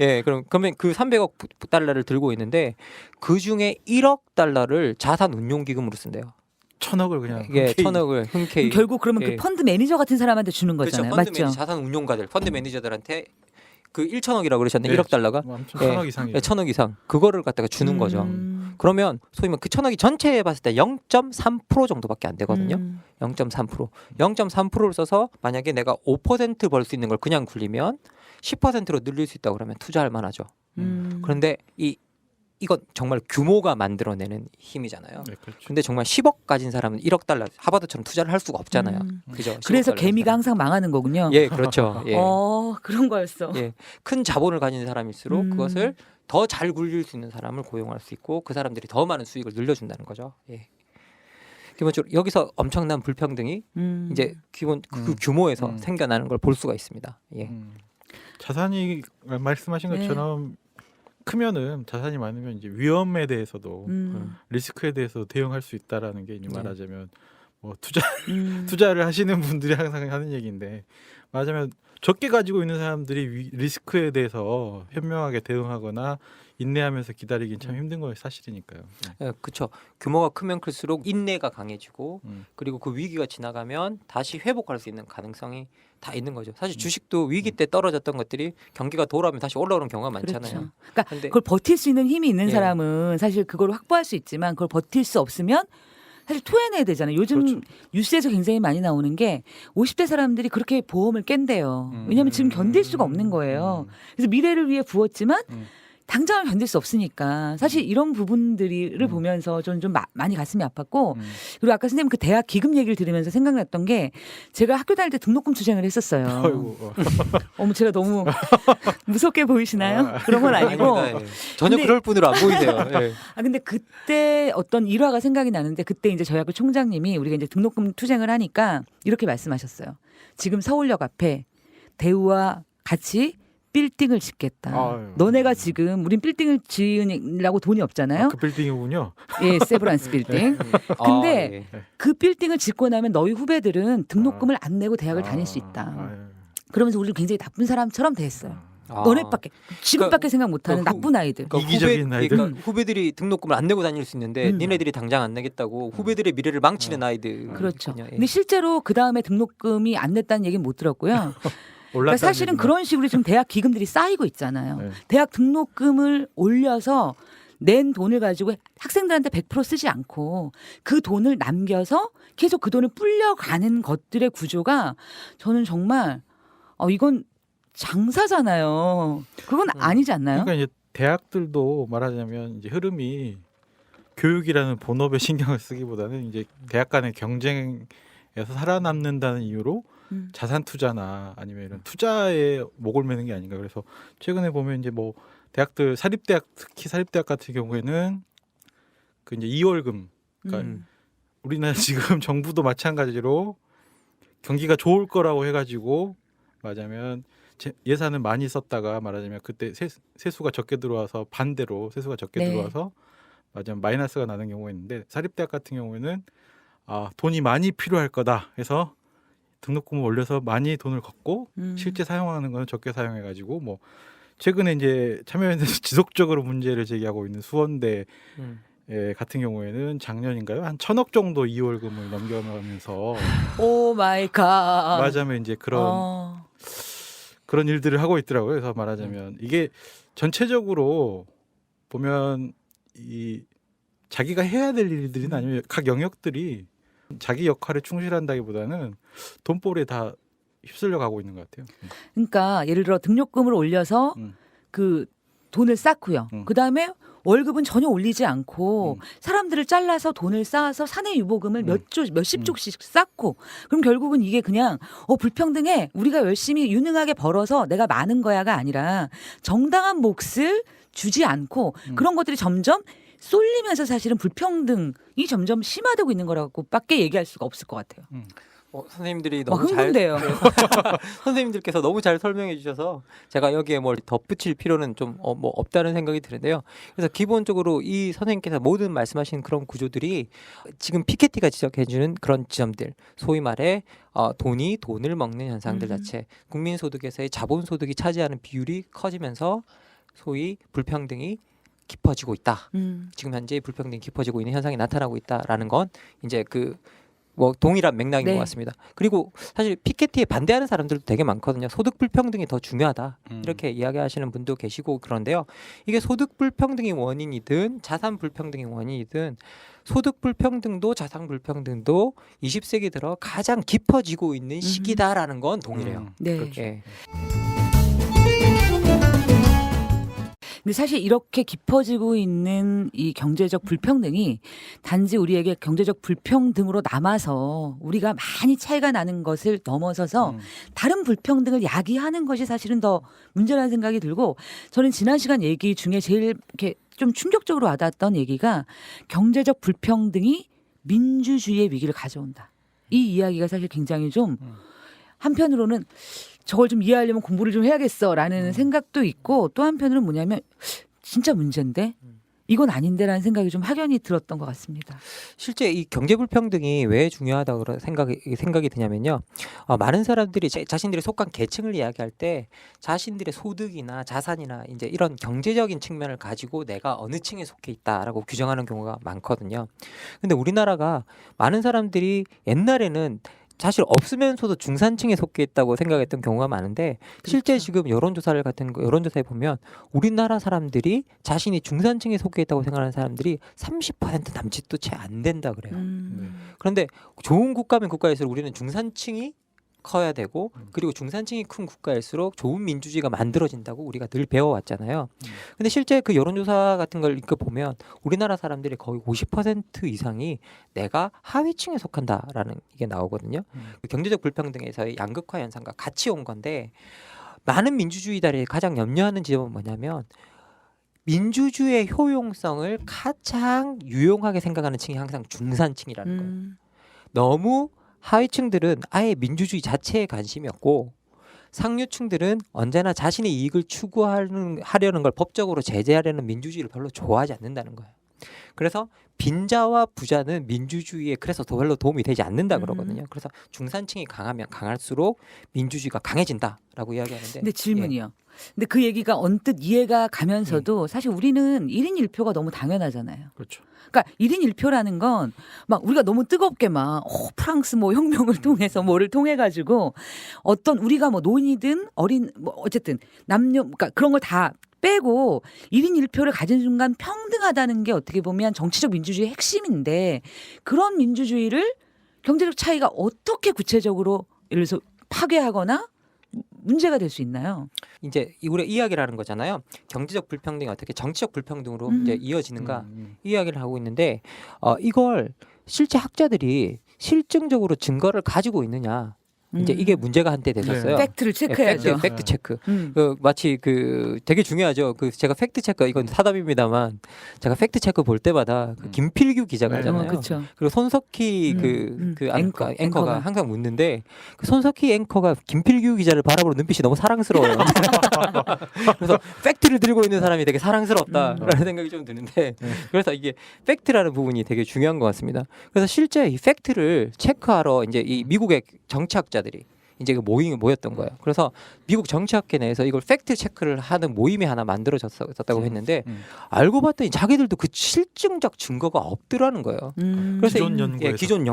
예, 그러면 그 300억 달러를 들고 있는데 그 중에 1억 달러를 자산 운용 기금으로 쓴대요.
1,000억을 그냥.
예, 1,000억을 흔쾌히.
결국 그러면
예.
그 펀드 매니저 같은 사람한테 주는
그렇죠.
거잖아요.
펀드
맞죠?
매니저, 자산 운용가들, 펀드 매니저들한테 그 1,000억이라고 그러셨는데
네,
1억 달러가
아무튼 1,000억 이상이죠.
1,000억 이상 그거를 갖다가 주는 거죠. 그러면 소위 말그 1,000억이 전체에 봤을 때 0.3% 정도밖에 안 되거든요. 0.3%. 0.3%를 써서 만약에 내가 5% 벌 수 있는 걸 그냥 굴리면 10%로 늘릴 수 있다고 그러면 투자할 만하죠. 그런데 이건 정말 규모가 만들어내는 힘이잖아요.
네, 그렇죠.
근데 정말 10억 가진 사람은 1억 달러 하버드처럼 투자를 할 수가 없잖아요. 그죠?
그래서
10억 달러
개미가
사람.
항상 망하는 거군요.
예, 그렇죠. 예.
그런 거였어.
예. 큰 자본을 가진 사람일수록 그것을 더 잘 굴릴 수 있는 사람을 고용할 수 있고 그 사람들이 더 많은 수익을 늘려준다는 거죠. 예. 기본적으로 여기서 엄청난 불평등이 이제 기본 그 규모에서 생겨나는 걸 볼 수가 있습니다. 예.
자산이 말씀하신
네.
것처럼 크면은 자산이 많으면 이제 위험에 대해서도 리스크에 대해서 대응할 수 있다라는 게 이제 말하자면 뭐 투자를 하시는 분들이 항상 하는 얘기인데 말하자면 적게 가지고 있는 사람들이 리스크에 대해서 현명하게 대응하거나 인내하면서 기다리긴 참 힘든 거 사실이니까요.
예, 그렇죠. 규모가 크면 클수록 인내가 강해지고 그리고 그 위기가 지나가면 다시 회복할 수 있는 가능성이 다 있는 거죠. 사실 주식도 위기 때 떨어졌던 것들이 경기가 돌아오면 다시 올라오는 경우가 많잖아요.
그렇죠. 그러니까
근데
그걸 버틸 수 있는 힘이 있는
예.
사람은 사실 그걸 확보할 수 있지만 그걸 버틸 수 없으면 사실 토해내야 되잖아요. 요즘
그렇죠.
뉴스에서 굉장히 많이 나오는 게 50대 사람들이 그렇게 보험을 깬대요. 왜냐하면 지금 견딜 수가 없는 거예요. 그래서 미래를 위해 부었지만 당장은 견딜 수 없으니까 사실 이런 부분들을 보면서 저는 좀 많이 가슴이 아팠고 그리고 아까 선생님 그 대학 기금 얘기를 들으면서 생각났던 게 제가 학교 다닐 때 등록금 투쟁을 했었어요.
아이고.
어머 제가 너무 무섭게 보이시나요? 그런 건 아니고.
아닙니다. 예. 전혀
근데-
그럴 분으로 안 보이세요. 예.
근데 그때 어떤 일화가 생각이 나는데 그때 이제 저희 학교 총장님이 우리가 이제 등록금 투쟁을 하니까 이렇게 말씀하셨어요. 지금 서울역 앞에 대우와 같이 빌딩을 짓겠다.
아유.
너네가 지금 우린 빌딩을 지으려고 돈이 없잖아요.
그 빌딩이군요.
예, 세브란스 빌딩. 근데
예.
그 빌딩을 짓고 나면 너희 후배들은 등록금을 안 내고 대학을 다닐 수 있다.
아유.
그러면서 우리를 굉장히 나쁜 사람처럼 대했어요.
아.
너네밖에 지금밖에 생각 못하는
그러니까
나쁜 아이들.
그러니까
이기적인 아이들?
그러니까 후배들이 등록금을 안 내고 다닐 수 있는데 니네들이 당장 안 내겠다고 후배들의 미래를 망치는 아이들.
그렇죠.
예.
근데 실제로 그 다음에 등록금이 안 냈다는 얘기는 못 들었고요.
올랐다는
사실은
얘기는.
그런 식으로 지금 대학 기금들이 쌓이고 있잖아요.
네.
대학 등록금을 올려서 낸 돈을 가지고 학생들한테 100% 쓰지 않고 그 돈을 남겨서 계속 그 돈을 불려가는 것들의 구조가 저는 정말 이건 장사잖아요. 그건 아니지 않나요?
그러니까 이제 대학들도 말하자면 이제 흐름이 교육이라는 본업에 신경을 쓰기보다는 이제 대학 간의 경쟁에서 살아남는다는 이유로 자산 투자나 아니면 이런 투자에 목을 매는 게 아닌가. 그래서 최근에 보면 이제 뭐 대학들 사립대학 특히 사립대학 같은 경우에는 그 이제 2월금 그러니까 우리나라 지금 정부도 마찬가지로 경기가 좋을 거라고 해가지고 말하자면 예산을 많이 썼다가 말하자면 그때 세수가 적게 들어와서 반대로 세수가 적게
네.
들어와서 말하자면 마이너스가 나는 경우가 있는데 사립대학 같은 경우에는 돈이 많이 필요할 거다 해서 등록금을 올려서 많이 돈을 걷고 실제 사용하는 거는 적게 사용해가지고 뭐 최근에 이제 참여연대에서 지속적으로 문제를 제기하고 있는 수원대 같은 경우에는 작년인가요? 한 1,000억 정도 2월금을 넘겨가면서
오 마이 갓.
말하자면 이제 그런 일들을 하고 있더라고요. 그래서 말하자면 이게 전체적으로 보면 이 자기가 해야 될 일들이나 아니면 각 영역들이 자기 역할에 충실한다기보다는 돈벌이에 다 휩쓸려 가고 있는 것 같아요.
그러니까 예를 들어 등록금을 올려서 그 돈을 쌓고요. 그다음에 월급은 전혀 올리지 않고 사람들을 잘라서 돈을 쌓아서 사내 유보금을 몇십 조씩 쌓고 그럼 결국은 이게 그냥 불평등해 우리가 열심히 유능하게 벌어서 내가 많은 거야가 아니라 정당한 몫을 주지 않고 그런 것들이 점점 쏠리면서 사실은 불평등이 점점 심화되고 있는 거라고밖에 얘기할 수가 없을 것 같아요.
선생님들이 너무
흥분돼요.
선생님들께서 너무 잘 설명해 주셔서 제가 여기에 뭘 덧붙일 필요는 좀 뭐 없다는 생각이 드는데요. 그래서 기본적으로 이 선생님께서 모든 말씀하신 그런 구조들이 지금 피케티가 지적해 주는 그런 지점들, 소위 말해 돈을 먹는 현상들 자체, 국민소득에서의 자본소득이 차지하는 비율이 커지면서 소위 불평등이 깊어지고 있다. 지금 현재 불평등이 깊어지고 있는 현상이 나타나고 있다라는 건 이제 뭐 동일한 맥락인
네.
것 같습니다. 그리고 사실 피케티에 반대하는 사람들도 되게 많거든요. 소득 불평등이 더 중요하다 이렇게 이야기하시는 분도 계시고 그런데요. 이게 소득 불평등의 원인이든 자산 불평등의 원인이든 소득 불평등도 자산 불평등도 20세기 들어 가장 깊어지고 있는 시기다라는 건 동일해요.
네.
그렇죠.
예.
근데 사실 이렇게 깊어지고 있는 이 경제적 불평등이 단지 우리에게 경제적 불평등으로 남아서 우리가 많이 차이가 나는 것을 넘어서서 다른 불평등을 야기하는 것이 사실은 더 문제라는 생각이 들고 저는 지난 시간 얘기 중에 제일 이렇게 좀 충격적으로 와닿았던 얘기가 경제적 불평등이 민주주의의 위기를 가져온다. 이 이야기가 사실 굉장히 좀 한편으로는 저걸 좀 이해하려면 공부를 좀 해야겠어라는 생각도 있고 또 한편으로는 뭐냐면 진짜 문제인데 이건 아닌데라는 생각이 좀 확연히 들었던 것 같습니다.
실제 이 경제 불평등이 왜 중요하다고 생각이 드냐면요. 많은 사람들이 자신들이 속한 계층을 이야기할 때 자신들의 소득이나 자산이나 이제 이런 경제적인 측면을 가지고 내가 어느 층에 속해 있다라고 규정하는 경우가 많거든요. 근데 우리나라가 많은 사람들이 옛날에는 사실 없으면서도 중산층에 속해 있다고 생각했던 경우가 많은데 실제
그렇죠.
지금 여론조사에 보면 우리나라 사람들이 자신이 중산층에 속해 있다고 생각하는 사람들이 30% 남짓도 채 안 된다 그래요. 그런데 좋은 국가면 국가일수록 우리는 중산층이 커야 되고 그리고 중산층이 큰 국가일수록 좋은 민주주의가 만들어진다고 우리가 늘 배워왔잖아요. 근데 실제 그 여론조사 같은 걸 보면 우리나라 사람들이 거의 50% 이상이 내가 하위층에 속한다라는 이게 나오거든요. 경제적 불평등에서의 양극화 현상과 같이 온 건데 많은 민주주의자들이 가장 염려하는 지점은 뭐냐면 민주주의의 효용성을 가장 유용하게 생각하는 층이 항상 중산층이라는 거예요. 너무 하위층들은 아예 민주주의 자체에 관심이 없고 상류층들은 언제나 자신의 이익을 추구하려는 걸 법적으로 제재하려는 민주주의를 별로 좋아하지 않는다는 거예요. 그래서 빈자와 부자는 민주주의에 그래서 별로 도움이 되지 않는다
음.
그러거든요. 그래서 중산층이 강하면 강할수록 민주주의가 강해진다라고 이야기하는데.
근데 질문이요. 근데 그 얘기가 언뜻 이해가 가면서도 사실 우리는 1인 1표가 너무 당연하잖아요.
그렇죠.
그러니까 1인 1표라는 건 막 우리가 너무 뜨겁게 막 프랑스 뭐 혁명을 통해서 뭐를 통해 가지고 어떤 우리가 뭐 노인이든 어린 뭐 어쨌든 남녀 그러니까 그런 걸 다 빼고 1인 1표를 가진 순간 평등하다는 게 어떻게 보면 정치적 민주주의의 핵심인데 그런 민주주의를 경제적 차이가 어떻게 구체적으로 예를 들어서 파괴하거나 문제가 될 수 있나요?
이제 우리 이야기를 하는 거잖아요. 경제적 불평등이 어떻게 정치적 불평등으로 이제 이어지는가 이 이야기를 하고 있는데 이걸 실제 학자들이 실증적으로 증거를 가지고 있느냐 이제 이게 문제가 한때 됐었어요.
팩트를 체크해야죠.
팩트 체크.
음.
마치 되게 중요하죠. 제가 팩트 체크 이건 사담입니다만 제가 팩트 체크 볼 때마다 그 김필규 기자가
네.
하잖아요.
그렇죠.
그리고 손석희
앵커,
앵커가
앵커가.
항상 묻는데 그 손석희 앵커가 김필규 기자를 바라보는 눈빛이 너무 사랑스러워요. 그래서 팩트를 들고 있는 사람이 되게 사랑스럽다라는 생각이 좀 드는데 그래서 이게 팩트라는 부분이 되게 중요한 것 같습니다. 그래서 실제 이 팩트를 체크하러 이제 이 미국의 정치학자들이 이제 그 모임에 모였던 거예요. 그래서 미국 정치학회 내에서 이걸 팩트 체크를 하는 모임이 하나 만들어졌다고 했는데 알고 봤더니 자기들도 그 실증적 증거가 없더라는 거예요. 그래서 기존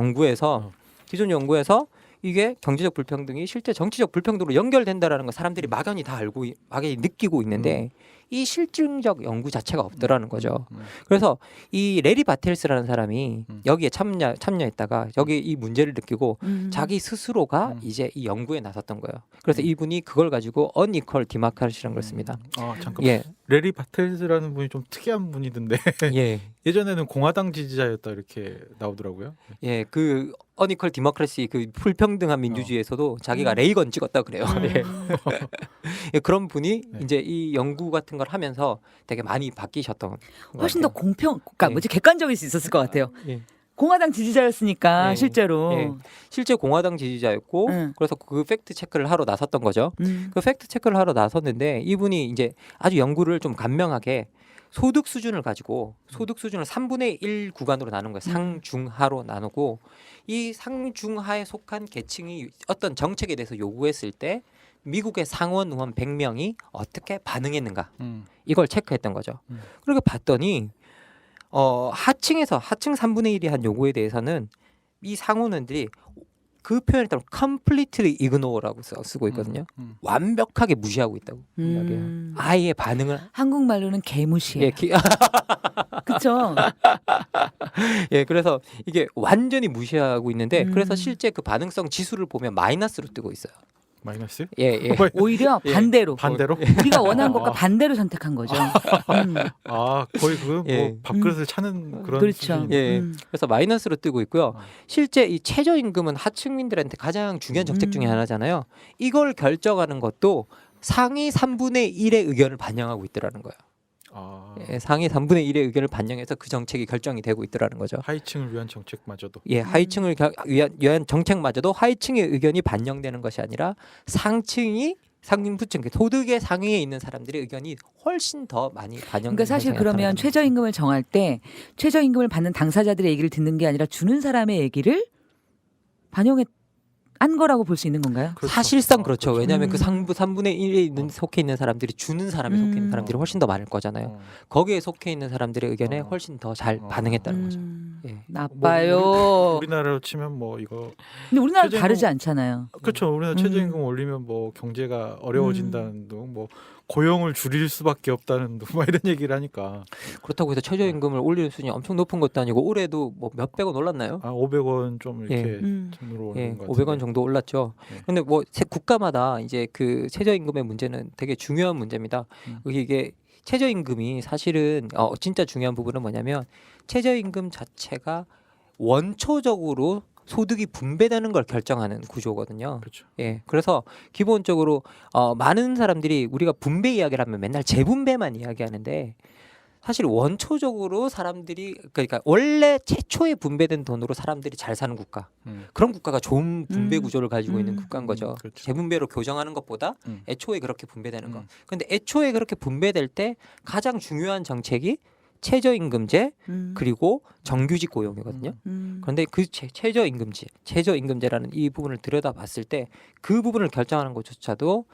연구에서 이게 경제적 불평등이 실제 정치적 불평등으로 연결된다라는 거 사람들이 막연히 다 알고 막연히 느끼고 있는데 이 실증적 연구 자체가 없더라는 거죠. 그래서 이 레리 바텔스라는 사람이 여기에 참여했다가 여기 이 문제를 느끼고 자기 스스로가 이제 이 연구에 나섰던 거예요. 그래서 이분이 그걸 가지고 unequal democracy라는 걸 씁니다.
잠깐.
예,
레리 바텔스라는 분이 좀 특이한 분이던데
예,
예전에는 공화당 지지자였다 이렇게 나오더라고요.
예, 그 unequal democracy 그 불평등한 민주주의에서도 자기가 레이건 찍었다 그래요. 예. 예, 그런 분이 이제 이 연구 같은 걸 하면서 되게 많이 바뀌셨던 것
훨씬 더
같아요.
공평, 그러니까
예.
뭐지 객관적일 수 있었을 것 같아요.
예.
공화당 지지자였으니까
예.
실제로.
예. 실제 공화당 지지자였고 그래서 그 팩트 체크를 하러 나섰던 거죠. 그 팩트 체크를 하러 나섰는데 이분이 이제 아주 연구를 좀 간명하게 소득 수준을 가지고 소득 수준을 3분의 1 구간으로 나눈 거예요. 상중하로 나누고 이 상중하에 속한 계층이 어떤 정책에 대해서 요구했을 때 미국의 상원 의원 100명이 어떻게 반응했는가 이걸 체크했던 거죠. 그렇게 봤더니 하층 3분의 1이 한 요구에 대해서는 이 상원원들이 그 표현에 따르면 completely ignore라고 쓰고 있거든요. 완벽하게 무시하고 있다고 이야기해요. 아예 반응을
한국말로는 개무시예요. 그렇죠.
예, 그래서 이게 완전히 무시하고 있는데 그래서 실제 그 반응성 지수를 보면 마이너스로 뜨고 있어요.
마이너스?
예, 예.
오히려
예.
반대로.
반대로?
우리가 원하는 것과 반대로 선택한 거죠.
거의 그 뭐
예.
밥그릇을 차는 그런
그렇죠.
수준.
예. 그래서 마이너스로 뜨고 있고요. 실제 이 최저임금은 하층민들한테 가장 중요한 정책 중에 하나잖아요. 이걸 결정하는 것도 상위 3분의 1의 의견을 반영하고 있더라는 거예요. 예, 상위 3분의 1의 의견을 반영해서 그 정책이 결정이 되고 있더라는 거죠.
하위층을 위한 정책마저도.
예, 하위층을 위한 정책마저도 하위층의 의견이 반영되는 것이 아니라 상층부층 소득의 상위에 있는 사람들의 의견이 훨씬 더 많이 반영되는
그러니까 사실 그러면 최저임금을 정할 때 최저임금을 받는 당사자들의 얘기를 듣는 게 아니라 주는 사람의 얘기를 반영한 거라고 볼 수 있는 건가요?
그렇죠.
사실상 그렇죠. 왜냐하면 그 3분의 1에 속해 있는 사람들이 주는 사람에 속해 있는 사람들이 훨씬 더 많을 거잖아요. 거기에 속해 있는 사람들의 의견에 훨씬 더 잘 반응했다는 거죠. 예.
나빠요.
우리나라로 치면 뭐 이거.
근데 우리나라
최저임금-
다르지 않잖아요.
그렇죠. 우리나라 최저임금 올리면 뭐 경제가 어려워진다는 둥, 뭐 고용을 줄일 수밖에 없다는 둥, 뭐 이런 얘기를 하니까.
그렇다고 해서 최저임금을 올리는 수준이 엄청 높은 것도 아니고 올해도 뭐 몇백원 올랐나요?
500원 좀 이렇게
예.
전으로
예,
오른 것
500원
같은데.
정도 올랐죠.
네.
근데 뭐 국가마다 이제 그 최저임금의 문제는 되게 중요한 문제입니다. 이게 최저임금이 사실은 진짜 중요한 부분은 뭐냐면 최저임금 자체가 원초적으로 소득이 분배되는 걸 결정하는 구조거든요.
그렇죠.
예, 그래서 기본적으로 많은 사람들이 우리가 분배 이야기를 하면 맨날 재분배만 이야기하는데 사실 원초적으로 사람들이 그러니까 원래 최초에 분배된 돈으로 사람들이 잘 사는 국가 그런 국가가 좋은 분배 구조를 가지고 있는 국가인 거죠.
그렇죠.
재분배로 교정하는 것보다 애초에 그렇게 분배되는 거.
음.
근데 애초에 그렇게 분배될 때 가장 중요한 정책이 최저임금제 그리고 정규직 고용이거든요.
음.
그런데 그 최저임금제라는 이 부분을 들여다봤을 때 그 부분을 결정하는 것조차도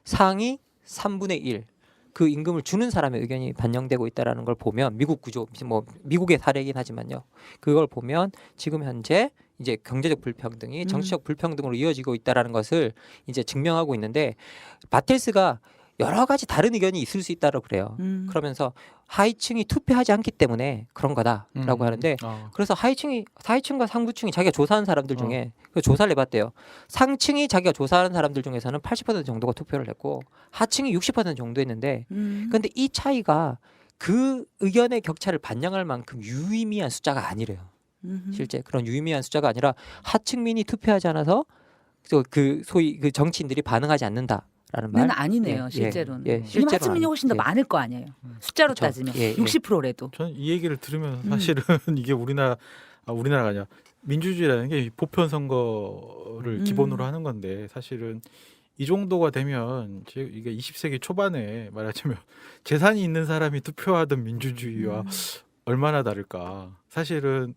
상위 3분의 1 그 임금을 주는 사람의 의견이 반영되고 있다라는 걸 보면 미국 구조 뭐 미국의 사례이긴 하지만요. 그걸 보면 지금 현재 이제 경제적 불평등이 정치적 불평등으로 이어지고 있다라는 것을 이제 증명하고 있는데 바텔스가 여러 가지 다른 의견이 있을 수 있다고 그래요. 그러면서 하위층이 투표하지 않기 때문에 그런 거다라고 하는데 그래서 하위층과 상부층이 자기가 조사한 사람들 중에 그 조사를 해봤대요. 상층이 자기가 조사한 사람들 중에서는 80% 정도가 투표를 했고 하층이 60% 정도 했는데 그런데 이 차이가 그 의견의 격차를 반영할 만큼 유의미한 숫자가 아니래요. 실제 그런 유의미한 숫자가 아니라 하층민이 투표하지 않아서 그 소위 그 정치인들이 반응하지 않는다. 라는 말.
아니네요,
예,
실제로는.
예,
왜냐면
실제로는
하층민이 훨씬 더
예.
많을 거 아니에요. 숫자로
그렇죠.
따지면
예, 예.
60%래도.
저는 이 얘기를 들으면서 사실은 이게 우리나라가 아니라 민주주의라는 게 보편 선거를 기본으로 하는 건데 사실은 이 정도가 되면 이게 20세기 초반에 말하자면 재산이 있는 사람이 투표하던 민주주의와 얼마나 다를까. 사실은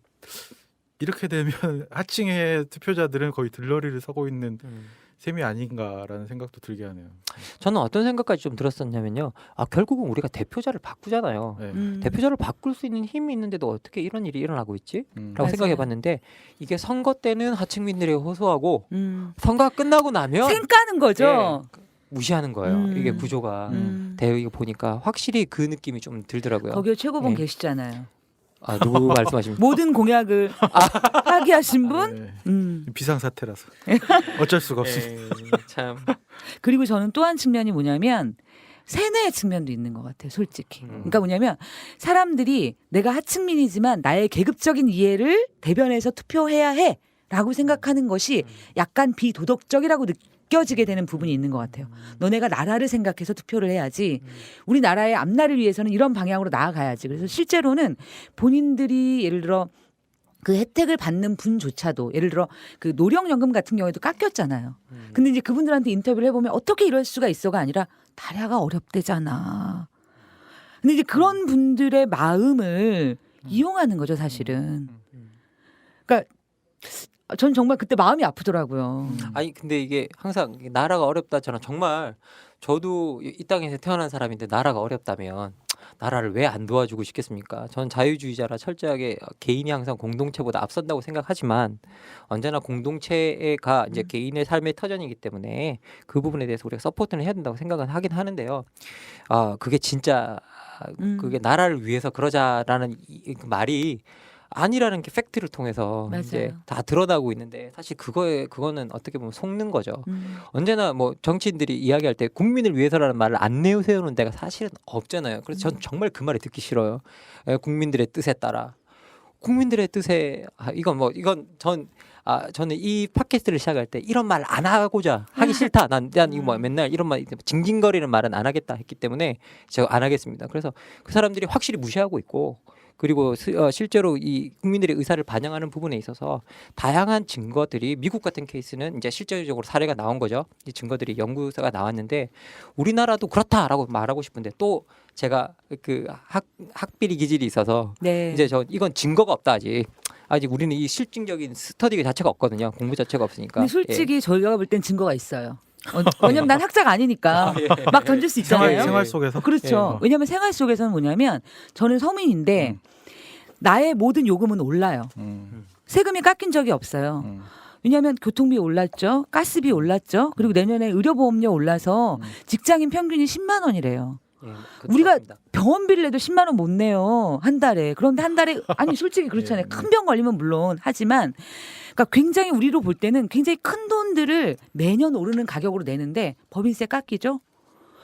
이렇게 되면 하층의 투표자들은 거의 들러리를 서고 있는 셈이 아닌가라는 생각도 들게 하네요.
저는 어떤 생각까지 좀 들었었냐면요. 결국은 우리가 대표자를 바꾸잖아요.
네.
대표자를 바꿀 수 있는 힘이 있는데도 어떻게 이런 일이 일어나고 있지? 라고
맞아요.
생각해봤는데 이게 선거 때는 하층민들에게 호소하고 선거가 끝나고 나면
생 까는 거죠.
무시하는 거예요. 이게 구조가 이거 보니까 확실히 그 느낌이 좀 들더라고요.
거기에 최고봉
예.
계시잖아요.
누구 말씀하십니까?
모든 공약을 파기하신 분.
네. 비상사태라서 어쩔 수가 없습니다.
참.
그리고 저는 또 한 측면이 뭐냐면 세뇌의 측면도 있는 것 같아요, 솔직히. 그러니까 뭐냐면 사람들이 내가 하층민이지만 나의 계급적인 이해를 대변해서 투표해야 해라고 생각하는 것이 약간 비도덕적이라고 느껴지게 되는 부분이 있는 것 같아요. 너네가 나라를 생각해서 투표를 해야지. 우리 나라의 앞날을 위해서는 이런 방향으로 나아가야지. 그래서 실제로는 본인들이 예를 들어 그 혜택을 받는 분조차도 예를 들어 그 노령연금 같은 경우에도 깎였잖아요. 근데 이제 그분들한테 인터뷰를 해보면 어떻게 이럴 수가 있어가 아니라 나라가 어렵대잖아. 근데 이제 그런 분들의 마음을 이용하는 거죠, 사실은. 그러니까 전 정말 그때 마음이 아프더라고요.
아니 근데 이게 항상 나라가 어렵다잖아. 정말 저도 이 땅에서 태어난 사람인데 나라가 어렵다면 나라를 왜 안 도와주고 싶겠습니까? 전 자유주의자라 철저하게 개인이 항상 공동체보다 앞선다고 생각하지만 언제나 공동체가 이제 개인의 삶의 터전이기 때문에 그 부분에 대해서 우리가 서포트는 해야 된다고 생각은 하긴 하는데요. 그게 진짜 그게 나라를 위해서 그러자라는 그 말이 아니라는 게 팩트를 통해서 이제
맞아요.
다 드러나고 있는데 사실 그거는 어떻게 보면 속는 거죠. 언제나 뭐 정치인들이 이야기할 때 국민을 위해서라는 말을 안 내세우는 데가 사실은 없잖아요. 그래서 전 정말 그 말이 듣기 싫어요. 국민들의 뜻에 따라 국민들의 뜻에 저는 이 팟캐스트를 시작할 때 이런 말 안 하고자 하기 싫다. 난 이거 뭐 맨날 이런 말 징징거리는 말은 안 하겠다 했기 때문에 제가 안 하겠습니다. 그래서 그 사람들이 확실히 무시하고 있고 그리고 실제로 이 국민들의 의사를 반영하는 부분에 있어서 다양한 증거들이 미국 같은 케이스는 이제 실제적으로 사례가 나온 거죠. 이 증거들이 연구가 나왔는데 우리나라도 그렇다라고 말하고 싶은데 또 제가 그 학비리 기질이 있어서
네.
이제 이건 증거가 없다 아직 우리는 이 실증적인 스터디 자체가 없거든요. 공부 자체가 없으니까.
근데 솔직히 저희가 볼 땐 증거가 있어요. 왜냐면 난 학자가 아니니까 막 던질 수 있잖아요.
생활 속에서
그렇죠. 왜냐하면 생활 속에서는 뭐냐면 저는 서민인데 나의 모든 요금은 올라요. 세금이 깎인 적이 없어요. 왜냐하면 교통비 올랐죠. 가스비 올랐죠. 그리고 내년에 의료보험료 올라서 직장인 평균이 10만 원이래요. 우리가
맞습니다.
병원비를 내도 10만 원 못 내요. 한 달에. 그런데 한 달에 아니 솔직히 그렇잖아요. 큰 병 걸리면 물론 하지만 그러니까 굉장히 우리로 볼 때는 굉장히 큰 돈들을 매년 오르는 가격으로 내는데 법인세 깎이죠.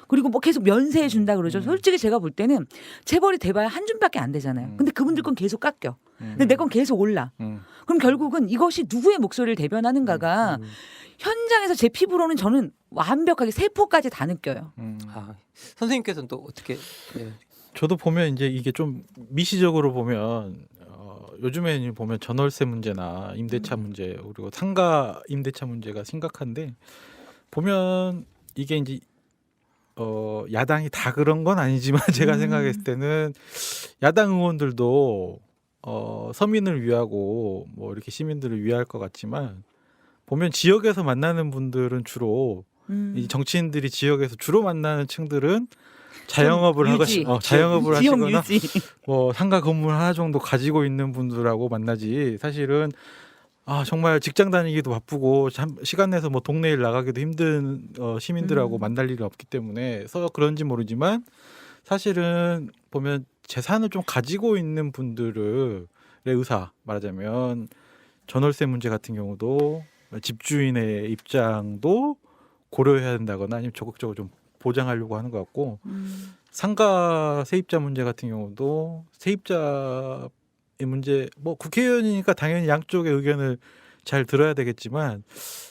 그리고 뭐 계속 면세해 준다 그러죠. 솔직히 제가 볼 때는 재벌이 돼봐야 한 줌밖에 안 되잖아요. 근데 그분들 건 계속 깎여. 근데 내 건 계속 올라. 그럼 결국은 이것이 누구의 목소리를 대변하는가가 현장에서 제 피부로는 저는 완벽하게 세포까지 다 느껴요.
선생님께서는 또 어떻게?
저도 보면 이제 이게 좀 미시적으로 보면 요즘에 보면 전월세 문제나 임대차 문제 그리고 상가 임대차 문제가 심각한데 보면 이게 이제 야당이 다 그런 건 아니지만 제가
음.
생각했을 때는 야당 의원들도 서민을 위하고 뭐 이렇게 시민들을 위할 것 같지만 보면 지역에서 만나는 분들은 주로 이 정치인들이 지역에서 주로 만나는 층들은 자영업을
유지.
자영업을
지역
하시거나
유지.
뭐 상가 건물 하나 정도 가지고 있는 분들하고 만나지 사실은 정말 직장 다니기도 바쁘고 시간 내서 뭐 동네 일 나가기도 힘든 시민들하고 만날 일이 없기 때문에 서 그런지 모르지만 사실은 보면 재산을 좀 가지고 있는 분들의 의사 말하자면 전월세 문제 같은 경우도 집주인의 입장도 고려해야 된다거나 아니면 적극적으로 좀 보장하려고 하는 것 같고 상가 세입자 문제 같은 경우도 세입자의 문제 뭐 국회의원이니까 당연히 양쪽의 의견을 잘 들어야 되겠지만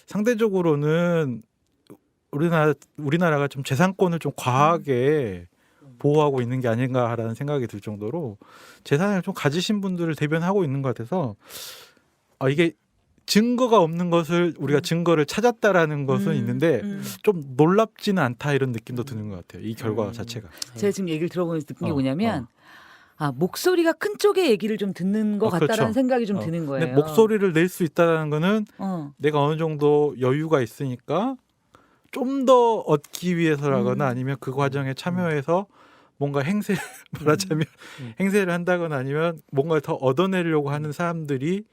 상대적으로는 우리나라가 좀 재산권을 좀 과하게 보호하고 있는 게 아닌가라는 생각이 들 정도로 재산을 좀 가지신 분들을 대변하고 있는 것 같아서 이게 증거가 없는 것을 우리가 증거를 찾았다라는 것은 있는데 좀 놀랍지는 않다 이런 느낌도 드는 것 같아요. 이 결과 자체가.
제가 지금 얘기를 들어보면서 느낀 게
어,
뭐냐면 목소리가 큰 쪽의 얘기를 좀 듣는 것 같다라는
그렇죠.
생각이 좀 드는 거예요.
근데 목소리를 낼 수 있다는 거는
어.
내가 어느 정도 여유가 있으니까 좀 더 얻기 위해서라거나 아니면 그 과정에 참여해서 뭔가 행세 말하자면 행세를 한다거나 아니면 뭔가 더 얻어내려고 하는 사람들이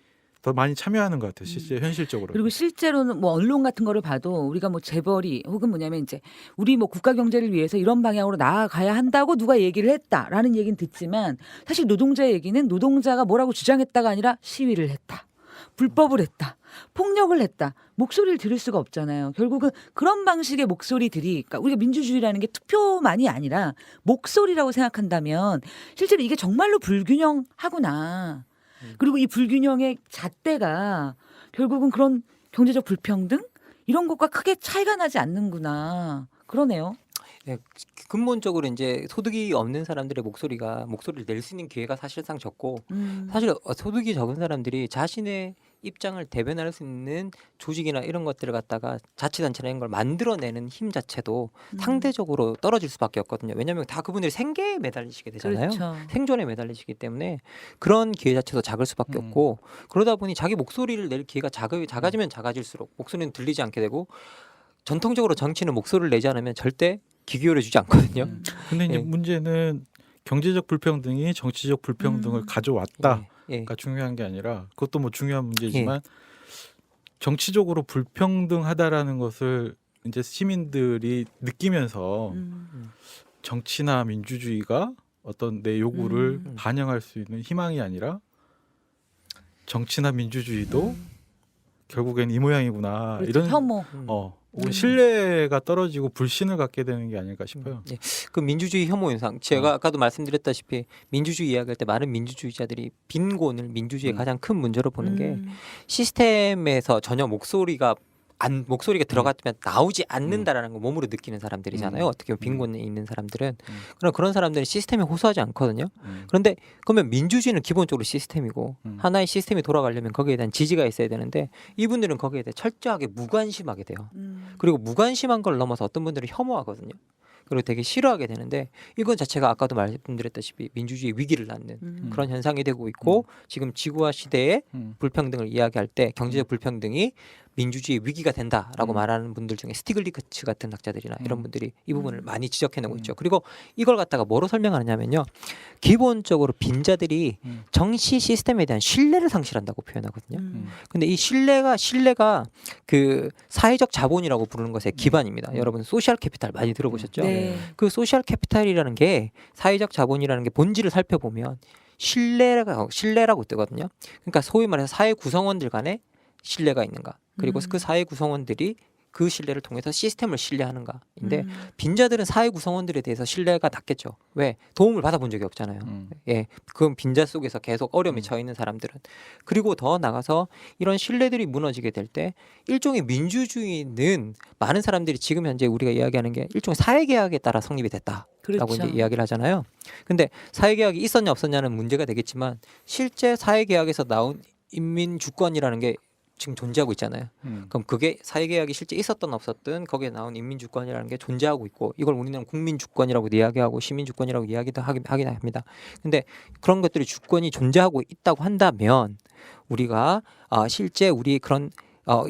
더 많이 참여하는 것 같아요. 실제 현실적으로.
그리고 실제로는 뭐 언론 같은 거를 봐도 우리가 뭐 재벌이 혹은 뭐냐면 이제 우리 뭐 국가 경제를 위해서 이런 방향으로 나아가야 한다고 누가 얘기를 했다라는 얘기는 듣지만 사실 노동자 얘기는 노동자가 뭐라고 주장했다가 아니라 시위를 했다. 불법을 했다. 폭력을 했다. 목소리를 들을 수가 없잖아요. 결국은 그런 방식의 목소리들이 그러니까 우리가 민주주의라는 게 투표만이 아니라 목소리라고 생각한다면 실제로 이게 정말로 불균형하구나. 그리고 이 불균형의 잣대가 결국은 그런 경제적 불평등 이런 것과 크게 차이가 나지 않는구나. 그러네요.
네, 근본적으로 이제 소득이 없는 사람들의 목소리를 낼 수 있는 기회가 사실상 적고 사실 소득이 적은 사람들이 자신의 입장을 대변할 수 있는 조직이나 이런 것들을 갖다가 자치단체나 이런 걸 만들어내는 힘 자체도 상대적으로 떨어질 수밖에 없거든요. 왜냐하면 다 그분들이 생계에 매달리시게 되잖아요.
그렇죠.
생존에 매달리시기 때문에 그런 기회 자체도 작을 수밖에 없고 그러다 보니 자기 목소리를 낼 기회가 작아지면 작아질수록 목소리는 들리지 않게 되고 전통적으로 정치는 목소리를 내지 않으면 절대 귀 기울여 주지 않거든요.
근데 이제
예.
문제는 경제적 불평등이 정치적 불평등을 가져왔다가
예.
중요한 게 아니라 그것도 뭐 중요한 문제지만 정치적으로 불평등하다라는 것을 이제 시민들이 느끼면서 정치나 민주주의가 어떤 내 요구를 반영할 수 있는 희망이 아니라 정치나 민주주의도 결국엔 이 모양이구나
그렇죠.
이런
혐오.
신뢰가 떨어지고 불신을 갖게 되는 게 아닐까 싶어요.
그 민주주의 혐오 현상 제가 아까도 말씀드렸다시피 민주주의 이야기할 때 많은 민주주의자들이 빈곤을 민주주의의 가장 큰 문제로 보는 게 시스템에서 전혀 목소리가 들어갔으면 나오지 않는다라는 걸 몸으로 느끼는 사람들이잖아요. 어떻게 보면 빈곤에 있는 사람들은 그런 사람들은 시스템에 호소하지 않거든요. 그런데 그러면 민주주의는 기본적으로 시스템이고 하나의 시스템이 돌아가려면 거기에 대한 지지가 있어야 되는데 이분들은 거기에 대해 철저하게 무관심하게 돼요. 그리고 무관심한 걸 넘어서 어떤 분들은 혐오하거든요. 그리고 되게 싫어하게 되는데 이건 자체가 아까도 말씀드렸다시피 민주주의 위기를 낳는 그런 현상이 되고 있고 지금 지구화 시대의 불평등을 이야기할 때 경제적 불평등이 민주주의 위기가 된다라고 말하는 분들 중에 스티글리츠 같은 학자들이나 이런 분들이 이 부분을 많이 지적해내고 있죠. 그리고 이걸 갖다가 뭐로 설명하느냐면요. 기본적으로 빈자들이 정치 시스템에 대한 신뢰를 상실한다고 표현하거든요. 근데 이 신뢰가 그 사회적 자본이라고 부르는 것의 기반입니다. 여러분 소셜 캐피탈 많이 들어보셨죠?
네.
그 소셜 캐피탈이라는 게 사회적 자본이라는 게 본질을 살펴보면 신뢰라고 뜨거든요. 그러니까 소위 말해서 사회 구성원들 간에 신뢰가 있는가. 그리고 그 사회 구성원들이 그 신뢰를 통해서 시스템을 신뢰하는가인데 빈자들은 사회 구성원들에 대해서 신뢰가 낮겠죠. 왜? 도움을 받아본 적이 없잖아요. 예, 그건 빈자 속에서 계속 어려움에 처해 있는 사람들은. 그리고 더 나가서 이런 신뢰들이 무너지게 될 때 일종의 민주주의는 많은 사람들이 지금 현재 우리가 이야기하는 게 일종의 사회계약에 따라 성립이 됐다라고
그렇죠.
이제 이야기를 하잖아요. 근데 사회계약이 있었냐 없었냐는 문제가 되겠지만 실제 사회계약에서 나온 인민주권이라는 게 지금 존재하고 있잖아요. 그럼 그게 사회계약이 실제 있었든 없었든 거기에 나온 인민주권이라는 게 존재하고 있고 이걸 우리는 국민주권이라고 이야기하고 시민주권이라고 이야기도 하긴 합니다. 근데 그런 것들이 주권이 존재하고 있다고 한다면 우리가 실제 우리 그런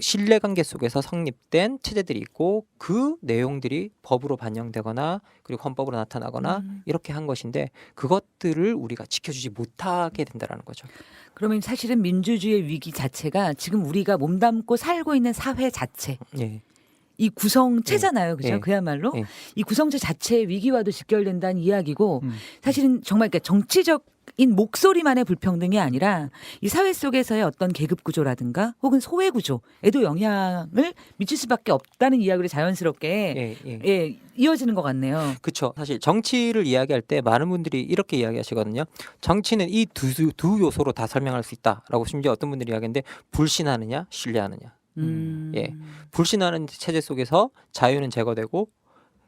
신뢰관계 속에서 성립된 체제들이 있고 그 내용들이 법으로 반영되거나 그리고 헌법으로 나타나거나 이렇게 한 것인데 그것들을 우리가 지켜주지 못하게 된다라는 거죠.
그러면 사실은 민주주의의 위기 자체가 지금 우리가 몸담고 살고 있는 사회 자체,
예.
이 구성체잖아요, 그죠?
예.
그야말로
예.
이 구성체 자체의 위기와도 직결된다는 이야기고, 사실은 정말 그러니까 정치적인 목소리만의 불평등이 아니라 이 사회 속에서의 어떤 계급 구조라든가 혹은 소외 구조에도 영향을 미칠 수밖에 없다는 이야기를 자연스럽게 예, 이어지는 것 같네요.
그렇죠. 사실 정치를 이야기할 때 많은 분들이 이렇게 이야기하시거든요. 정치는 이 두 요소로 다 설명할 수 있다라고 심지어 어떤 분들이 이야기하는데 불신하느냐, 신뢰하느냐. 예, 불신하는 체제 속에서 자유는 제거되고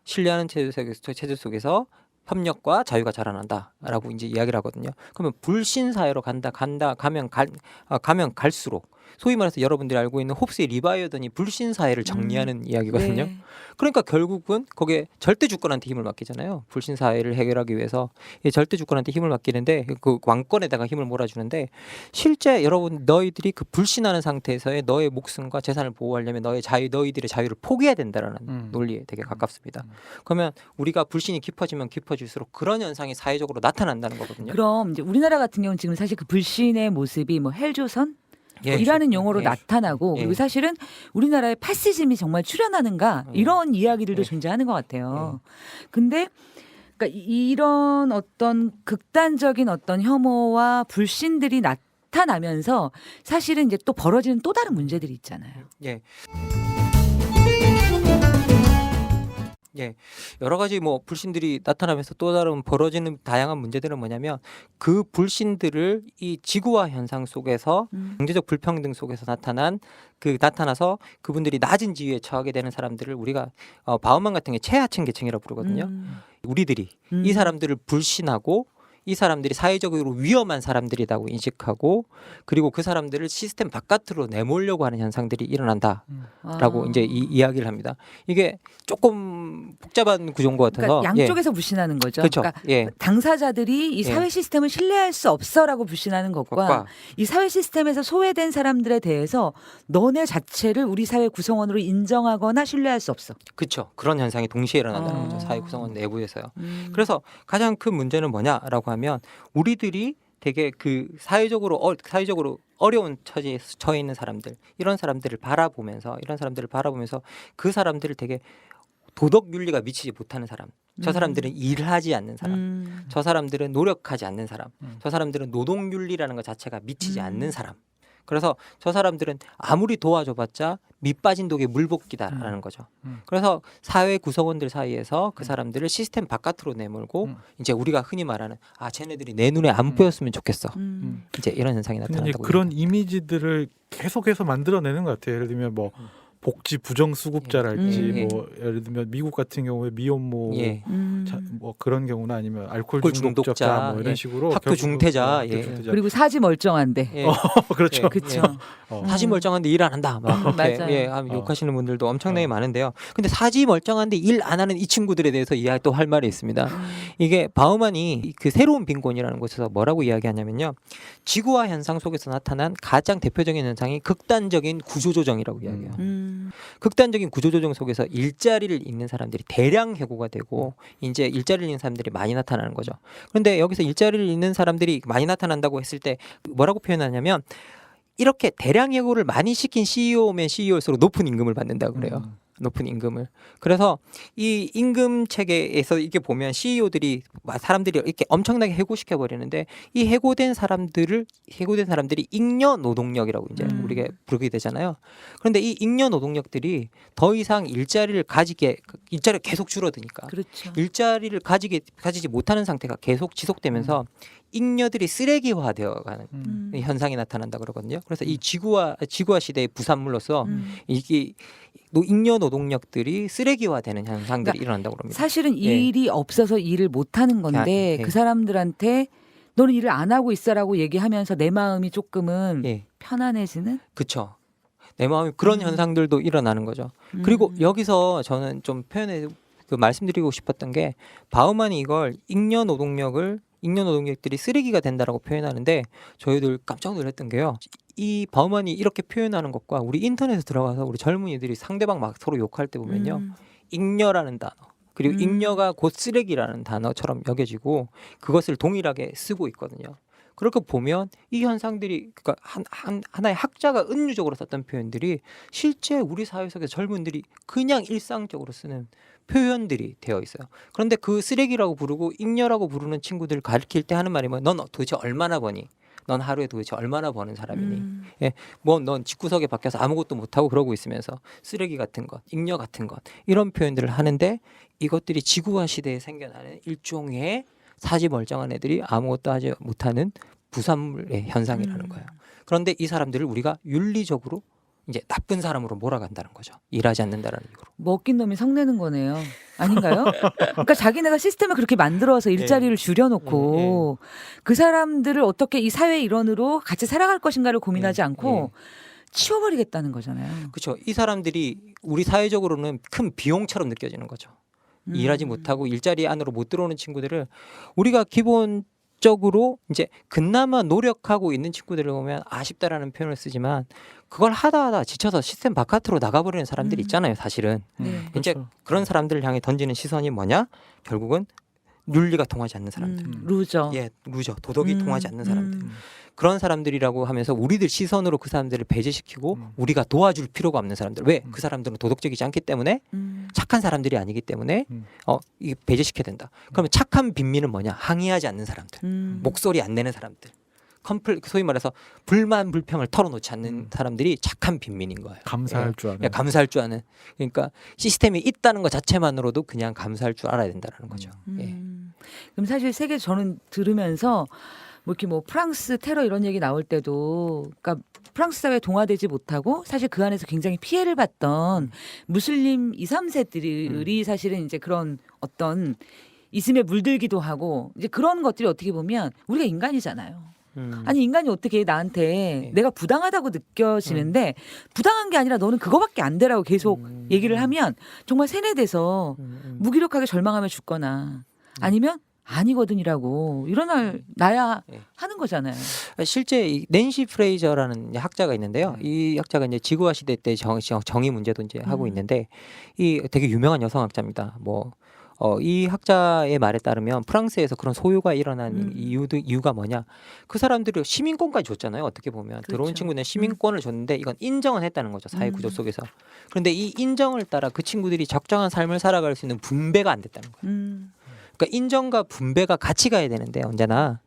신뢰하는 체제 속에서 협력과 자유가 자라난다라고 이제 이야기를 하거든요. 그러면 불신 사회로 가면 갈수록 소위 말해서 여러분들이 알고 있는 홉스의 리바이어던이 불신 사회를 정리하는 이야기거든요.
네.
그러니까 결국은 거기에 절대 주권한테 힘을 맡기잖아요. 불신 사회를 해결하기 위해서 절대 주권한테 힘을 맡기는데 그 왕권에다가 힘을 몰아주는데 실제 여러분 너희들이 그 불신하는 상태에서의 너의 목숨과 재산을 보호하려면 너희들의 자유를 포기해야 된다라는 논리에 되게 가깝습니다. 그러면 우리가 불신이 깊어지면 깊어질수록 그런 현상이 사회적으로 나타난다는 거거든요.
그럼 이제 우리나라 같은 경우는 지금 사실 그 불신의 모습이 뭐 헬조선
예.
이라는 용어로
예.
나타나고
예.
그리고 사실은 우리나라에 파시즘이 정말 출현하는가 이런 이야기들도
예.
존재하는 것 같아요. 근데 그러니까 이런 어떤 극단적인 어떤 혐오와 불신들이 나타나면서 사실은 이제 또 벌어지는 또 다른 문제들이 있잖아요.
예. 예, 여러 가지 뭐 불신들이 나타나면서 또 다른 벌어지는 다양한 문제들은 뭐냐면 그 불신들을 이 지구화 현상 속에서 경제적 불평등 속에서 나타나서 그분들이 낮은 지위에 처하게 되는 사람들을 우리가 바우만 같은 게 최하층 계층이라고 부르거든요. 우리들이 이 사람들을 불신하고 이 사람들이 사회적으로 위험한 사람들이라고 인식하고 그리고 그 사람들을 시스템 바깥으로 내몰려고 하는 현상들이 일어난다라고 이제 이야기를 합니다. 이게 조금 복잡한 구조인 것 같아서
그러니까 양쪽에서 불신하는 거죠.
그렇죠.
그러니까
예.
당사자들이 이 사회 시스템을 신뢰할 수 없어라고 불신하는 것과 이 사회 시스템에서 소외된 사람들에 대해서 너네 자체를 우리 사회 구성원으로 인정하거나 신뢰할 수 없어.
그렇죠. 그런 현상이 동시에 일어난다는 거죠. 사회 구성원 내부에서요.
그래서
그래서 가장 큰 문제는 뭐냐라고 하면 우리들이 되게 그 사회적으로 어려운 처지에 처해 있는 사람들 이런 사람들을 바라보면서 그 사람들을 되게 도덕 윤리가 미치지 못하는 사람, 저 사람들은 일하지 않는 사람, 저 사람들은 노력하지 않는 사람, 저 사람들은 노동 윤리라는 것 자체가 미치지 않는 사람. 그래서 저 사람들은 아무리 도와줘봤자 밑빠진 독에 물볶이다라는 거죠. 그래서 사회 구성원들 사이에서 그 사람들을 시스템 바깥으로 내몰고 이제 우리가 흔히 말하는 쟤네들이 내 눈에 안 보였으면 좋겠어. 이제 이런 현상이
근데
나타난다고.
그런 이미지들을 계속해서 만들어내는 것 같아요. 예를 들면 뭐 복지 부정수급자랄지 뭐 예를 들면 미국 같은 경우에 미혼모 뭐 그런 경우나 아니면 알코올 중독자 뭐 이런 식으로
학교 중퇴자
그리고 사지 멀쩡한데
그렇죠.
그렇죠.
사지 멀쩡한데 일 안 한다 막 그렇게 욕하시는 분들도 엄청나게 많은데요. 근데 사지 멀쩡한데 일 안 하는 이 친구들에 대해서 또 할 말이 있습니다. 이게 바우만이 그 새로운 빈곤이라는 곳에서 뭐라고 이야기하냐면요. 지구화 현상 속에서 나타난 가장 대표적인 현상이 극단적인 구조조정이라고 이야기해요. 극단적인 구조조정 속에서 일자리를 잃는 사람들이 대량 해고가 되고 이제 일자리를 잃는 사람들이 많이 나타나는 거죠. 그런데 여기서 일자리를 잃는 사람들이 많이 나타난다고 했을 때 뭐라고 표현하냐면 이렇게 대량 해고를 많이 시킨 CEO면 CEO일수록 높은 임금을 받는다고 그래요. 높은 임금을. 그래서 이 임금 체계에서 이렇게 보면 CEO들이 사람들이 이렇게 엄청나게 해고시켜 버리는데 이 해고된 사람들이 잉여 노동력이라고 이제 우리가 부르게 되잖아요. 그런데 이 잉여 노동력들이 더 이상 일자리가 계속 줄어드니까
그렇죠.
일자리를 가지지 못하는 상태가 계속 지속되면서 잉여들이 쓰레기화되어가는 현상이 나타난다 그러거든요. 그래서 이 지구화 시대의 부산물로서 이게 잉여 노동력들이 쓰레기화되는 현상들이 일어난다고 그럽니다.
사실은 일이 없어서 일을 못하는 건데 그 사람들한테 너는 일을 안 하고 있어라고 얘기하면서 내 마음이 조금은 편안해지는?
그렇죠. 내 마음이 그런
음.
현상들도 일어나는 거죠. 그리고 여기서 저는 좀 표현해 말씀드리고 싶었던 게 바우만이 이걸 잉여 노동력들이 쓰레기가 된다라고 표현하는데 저희들 깜짝 놀랐던 게요. 이 바우만이 이렇게 표현하는 것과 우리 인터넷에 들어가서 우리 젊은이들이 상대방 막 서로 욕할 때 보면요. 잉여라는 단어 그리고 잉여가 곧 쓰레기라는 단어처럼 여겨지고 그것을 동일하게 쓰고 있거든요. 그렇게 보면 이 현상들이 그러니까 하나의 학자가 은유적으로 썼던 표현들이 실제 우리 사회 속의 젊은들이 그냥 일상적으로 쓰는 표현들이 되어 있어요. 그런데 그 쓰레기라고 부르고 잉여라고 부르는 친구들을 가르칠 때 하는 말이 뭐 넌 도대체 얼마나 버니? 넌 하루에 도대체 얼마나 버는 사람이니? 예, 뭐 넌 집구석에 박혀서 아무것도 못하고 그러고 있으면서 쓰레기 같은 것, 잉여 같은 것 이런 표현들을 하는데 이것들이 지구화 시대에 생겨나는 일종의 사지멀쩡한 애들이 아무것도 하지 못하는 부산물의 현상이라는 거예요. 그런데 이 사람들을 우리가 윤리적으로 이제 나쁜 사람으로 몰아간다는 거죠. 일하지 않는다라는 이유로.
먹긴 놈이 성내는 거네요. 아닌가요? 그러니까 자기네가 시스템을 그렇게 만들어서 일자리를 줄여놓고 그 사람들을 어떻게 이 사회 일원으로 같이 살아갈 것인가를 고민하지 않고 치워버리겠다는 거잖아요.
그렇죠. 이 사람들이 우리 사회적으로는 큰 비용처럼 느껴지는 거죠. 일하지 못하고 일자리 안으로 못 들어오는 친구들을 우리가 기본적으로 이제 그나마 노력하고 있는 친구들을 보면 아쉽다라는 표현을 쓰지만 그걸 하다 지쳐서 시스템 바깥으로 나가버리는 사람들이 있잖아요. 사실은
네.
이제
그렇죠.
그런 사람들을 향해 던지는 시선이 뭐냐? 결국은 윤리가 통하지 않는 사람들.
루저.
예, 루저, 도덕이 통하지 않는 사람들. 그런 사람들이라고 하면서 우리들 시선으로 그 사람들을 배제시키고 우리가 도와줄 필요가 없는 사람들. 왜? 그 사람들은 도덕적이지 않기 때문에 착한 사람들이 아니기 때문에 이게 배제시켜야 된다. 그러면 착한 빈민은 뭐냐? 항의하지 않는 사람들. 목소리 안 내는 사람들. 소위 말해서 불만 불평을 털어놓지 않는 사람들이 착한 빈민인 거예요.
감사할 줄 아는.
감사할 줄 아는. 그러니까 시스템이 있다는 것 자체만으로도 그냥 감사할 줄 알아야 된다는 거죠. 예.
그럼 사실 세계 저는 들으면서 뭐 이렇게 뭐 프랑스 테러 이런 얘기 나올 때도 그러니까 프랑스 사회 동화되지 못하고 사실 그 안에서 굉장히 피해를 봤던 무슬림 2, 3세들이 사실은 이제 그런 어떤 이슴에 물들기도 하고 이제 그런 것들이 어떻게 보면 우리가 인간이잖아요. 아니 인간이 어떻게 나한테 내가 부당하다고 느껴지는데 부당한 게 아니라 너는 그거밖에 안 되라고 계속 얘기를 하면 정말 세뇌돼서 무기력하게 절망하며 죽거나 아니면 아니거든이라고 일어나야 하는 거잖아요.
실제 이 낸시 프레이저라는 학자가 있는데요. 이 학자가 이제 지구화 시대 때 정의 문제도 이제 하고 있는데 이 되게 유명한 여성학자입니다. 이 학자의 말에 따르면 프랑스에서 그런 소요가 일어난 이유가 뭐냐? 그 사람들이 시민권까지 줬잖아요. 어떻게 보면
그렇죠.
들어온 친구는 시민권을 줬는데 이건 인정은 했다는 거죠. 사회 구조 속에서. 그런데 이 인정을 따라 그 친구들이 적정한 삶을 살아갈 수 있는 분배가 안 됐다는 거예요. 그러니까 인정과 분배가 같이 가야 되는데 언제나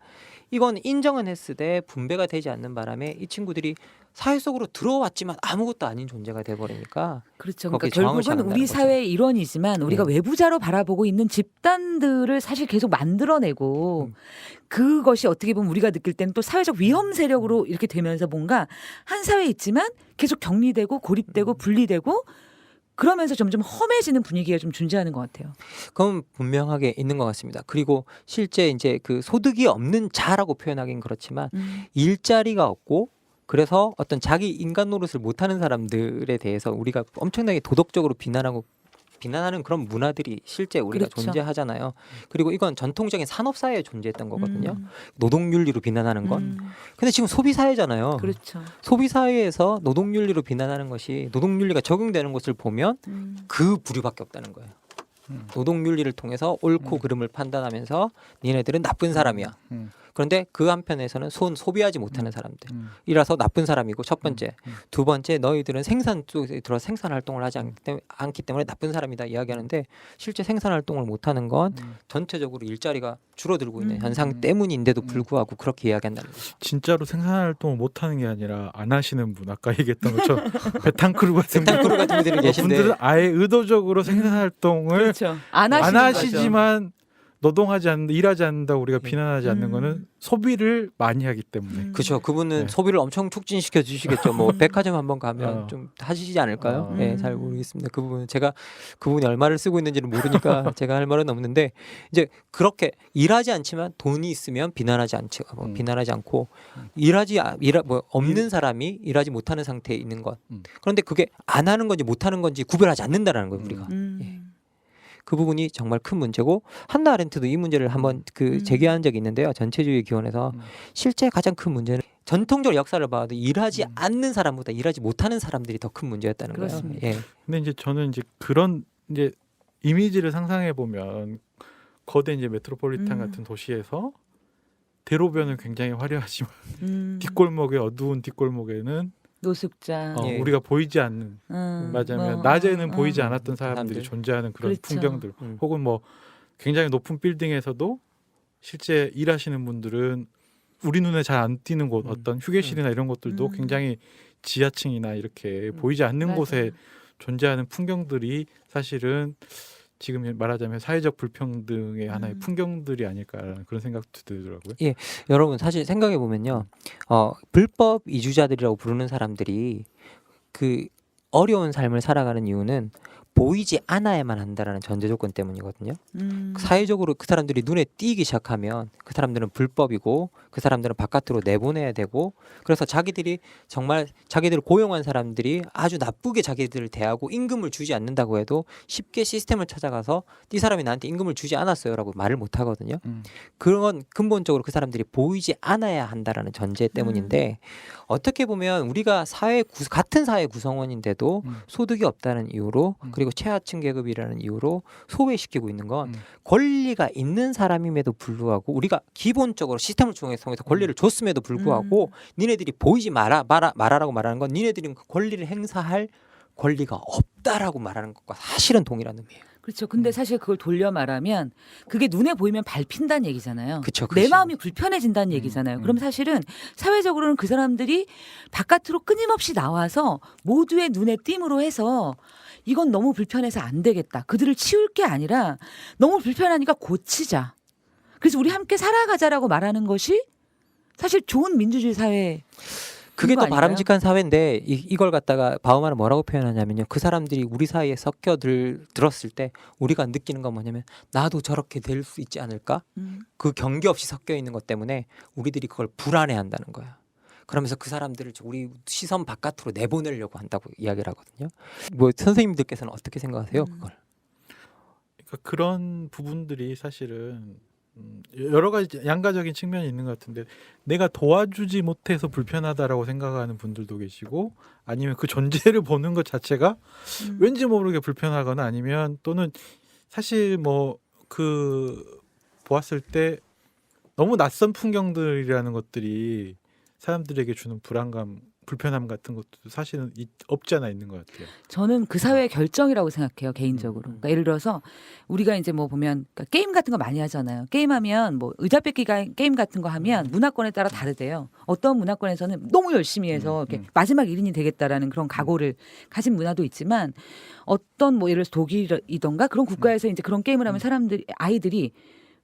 이건 인정은 했을 때 분배가 되지 않는 바람에 이 친구들이 사회 속으로 들어왔지만 아무것도 아닌 존재가 돼버리니까
그렇죠.
거기에
그러니까
저항을
결국은
시작한다는
우리 사회의 일원이지만 우리가 외부자로 바라보고 있는 집단들을 사실 계속 만들어내고 그것이 어떻게 보면 우리가 느낄 때는 또 사회적 위험 세력으로 이렇게 되면서 뭔가 한 사회에 있지만 계속 격리되고 고립되고 분리되고 그러면서 점점 험해지는 분위기가 좀 존재하는 것 같아요.
그건 분명하게 있는 것 같습니다. 그리고 실제 이제 그 소득이 없는 자라고 표현하긴 그렇지만 일자리가 없고 그래서 어떤 자기 인간 노릇을 못하는 사람들에 대해서 우리가 엄청나게 도덕적으로 비난하는 그런 문화들이 실제 우리가
그렇죠.
존재하잖아요. 그리고 이건 전통적인 산업사회에 존재했던 거거든요. 노동윤리로 비난하는 건. 근데 지금 소비사회잖아요.
그렇죠.
소비사회에서 노동윤리로 비난하는 것이 노동윤리가 적용되는 것을 보면 그 부류밖에 없다는 거예요. 노동윤리를 통해서 옳고 그름을 판단하면서 니네들은 나쁜 사람이야. 그런데 그 한편에서는 소비하지 못하는 사람들이라서 나쁜 사람이고 첫 번째. 두 번째 너희들은 생산 쪽에 들어 생산 활동을 하지 않기 때문에 나쁜 사람이다 이야기하는데 실제 생산 활동을 못하는 건 전체적으로 일자리가 줄어들고 있는 현상 때문인데도 불구하고 그렇게 이야기한다는 거죠.
진짜로 생산 활동을 못 하는 게 아니라 안 하시는 분 아까 얘기했던 것처럼 베탕크루 같은
베탕크루 같은 분들이 계신데
분들은 아예 의도적으로 생산 활동을
그렇죠. 안
안
하시는 거죠.
하시지만 노동하지 않는 일하지 않는다고 우리가 비난하지 않는
음.
거는 소비를 많이 하기 때문에.
그렇죠. 그분은
네.
소비를 엄청 촉진시켜 주시겠죠. 뭐 백화점 한번 가면
어.
좀 하시지 않을까요?
어.
네, 잘 모르겠습니다. 그 부분은 제가 그분이 얼마를 쓰고 있는지는 모르니까 제가 할 말은 없는데 이제 그렇게 일하지 않지만 돈이 있으면 비난하지 않지 비난하지 않고 뭐 없는 사람이 일하지 못하는 상태에 있는 것. 그런데 그게 안 하는 건지 못 하는 건지 구별하지 않는다라는 거예요, 우리가. 예. 그 부분이 정말 큰 문제고 한나 아렌트도 이 문제를 한번 제기한 적이 있는데요. 전체주의 기원에서 실제 가장 큰 문제는 전통적 역사를 봐도 일하지 않는 사람보다 일하지 못하는 사람들이 더 큰 문제였다는
그렇습니다.
거예요. 예.
근데 이제 저는 이제 그런 이제 이미지를 상상해 보면 거대 이제 메트로폴리탄 같은 도시에서 대로변은 굉장히 화려하지만 뒷골목에 어두운 뒷골목에는
노숙자.
예.
우리가 보이지 않는 맞아면 낮에는 보이지 않았던 사람들이
사람들.
존재하는 그런
그렇죠.
풍경들 혹은 뭐 굉장히 높은 빌딩에서도 실제 일하시는 분들은 우리 눈에 잘 안 띄는 곳 어떤 휴게실이나 이런 것들도 굉장히 지하층이나 이렇게 보이지 않는
맞아요.
곳에 존재하는 풍경들이 사실은 지금 말하자면 사회적 불평등의 하나의 풍경들이 아닐까라는 그런 생각도 들더라고요.
여러분 사실 생각해 보면요, 불법 이주자들이라고 부르는 사람들이 그 어려운 삶을 살아가는 이유는 보이지 않아야만 한다라는 전제 조건 때문이거든요. 사회적으로 그 사람들이 눈에 띄기 시작하면 그 사람들은 불법이고 그 사람들은 바깥으로 내보내야 되고 그래서 자기들이 정말 자기들을 고용한 사람들이 아주 나쁘게 자기들을 대하고 임금을 주지 않는다고 해도 쉽게 시스템을 찾아가서 이 사람이 나한테 임금을 주지 않았어요라고 말을 못 하거든요. 그건 근본적으로 그 사람들이 보이지 않아야 한다라는 전제 때문인데 어떻게 보면 우리가 같은 사회 구성원인데도 소득이 없다는 이유로 그리고 최하층 계급이라는 이유로 소외시키고 있는 건 권리가 있는 사람임에도 불구하고 우리가 기본적으로 시스템을 통해서 권리를 줬음에도 불구하고 니네들이 보이지 말아라고 말하는 건 니네들이 그 권리를 행사할 권리가 없다라고 말하는 것과 사실은 동일한 의미예요.
그렇죠. 근데 사실 그걸 돌려 말하면 그게 눈에 보이면 밟힌다는 얘기잖아요.
그쵸,
내
그쵸.
마음이 불편해진다는 얘기잖아요. 그럼 사실은 사회적으로는 그 사람들이 바깥으로 끊임없이 나와서 모두의 눈에 띄므로 해서 이건 너무 불편해서 안 되겠다. 그들을 치울 게 아니라 너무 불편하니까 고치자. 그래서 우리 함께 살아가자라고 말하는 것이 사실 좋은 민주주의 사회.
그게
그거
또
아닌가요?
바람직한 사회인데 이걸 갖다가 바우만은 뭐라고 표현하냐면요. 그 사람들이 우리 사이에 들었을 때 우리가 느끼는 건 뭐냐면 나도 저렇게 될 수 있지 않을까? 그 경계 없이 섞여 있는 것 때문에 우리들이 그걸 불안해한다는 거야. 그러면서 그 사람들을 우리 시선 바깥으로 내보내려고 한다고 이야기를 하거든요. 뭐 선생님들께서는 어떻게 생각하세요? 그걸?
그러니까 그런 부분들이 사실은 여러 가지 양가적인 측면이 있는 것 같은데 내가 도와주지 못해서 불편하다라고 생각하는 분들도 계시고 아니면 그 존재를 보는 것 자체가 왠지 모르게 불편하거나 아니면 또는 사실 뭐 그 보았을 때 너무 낯선 풍경들이라는 것들이 사람들에게 주는 불안감, 불편함 같은 것도 사실은 없지 않아 있는 것 같아요.
저는 그 사회의 결정이라고 생각해요, 개인적으로. 그러니까 예를 들어서 우리가 이제 뭐 보면 그러니까 게임 같은 거 많이 하잖아요. 게임하면 뭐 의자 뺏기 게임 같은 거 하면 문화권에 따라 다르대요. 어떤 문화권에서는 너무 열심히 해서 이렇게 마지막 1인이 되겠다라는 그런 각오를 가진 문화도 있지만 어떤 뭐 예를 들어서 독일이던가 그런 국가에서 이제 그런 게임을 하면 아이들이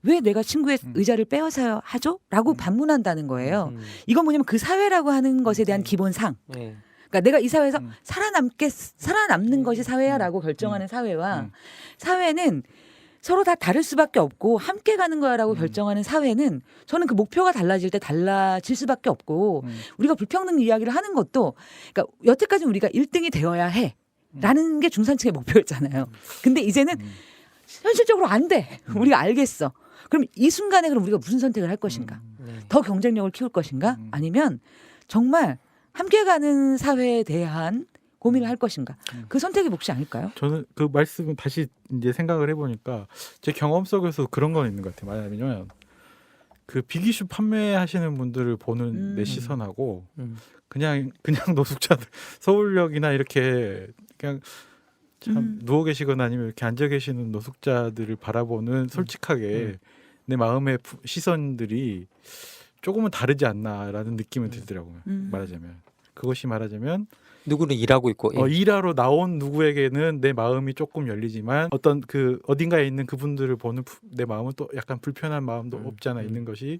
왜 내가 친구의 의자를 빼앗아야 하죠? 라고 반문한다는 거예요. 이건 뭐냐면 그 사회라고 하는 것에 대한 기본상.
네.
그러니까 내가 이 사회에서 살아남는 것이 사회야라고 결정하는 사회와 사회는 서로 다 다를 수밖에 없고 함께 가는 거야라고 결정하는 사회는 저는 그 목표가 달라질 때 달라질 수밖에 없고 우리가 불평등 이야기를 하는 것도 그러니까 여태까지 우리가 1등이 되어야 해라는 게 중산층의 목표였잖아요. 근데 이제는 현실적으로 안 돼. 우리가 알겠어. 그럼 이 순간에 그럼 우리가 무슨 선택을 할 것인가? 더 경쟁력을 키울 것인가? 아니면 정말 함께 가는 사회에 대한 고민을 할 것인가? 그 선택이 몫이 아닐까요?
저는 그 말씀을 다시 이제 생각을 해보니까 제 경험 속에서 그런 건 있는 것 같아요. 말하자면 그 비기슈 판매하시는 분들을 보는 내 시선하고 그냥 노숙자들 서울역이나 이렇게 그냥 참 누워 계시거나 아니면 이렇게 앉아 계시는 노숙자들을 바라보는 솔직하게 내 마음의 시선들이 조금은 다르지 않나라는 느낌이 들더라고요. 말하자면 그것이 말하자면
누구는 일하고 있고. 예.
일하러 나온 누구에게는 내 마음이 조금 열리지만 어떤 그 어딘가에 있는 그분들을 보는 내 마음은 또 약간 불편한 마음도 없지 않아 있는 것이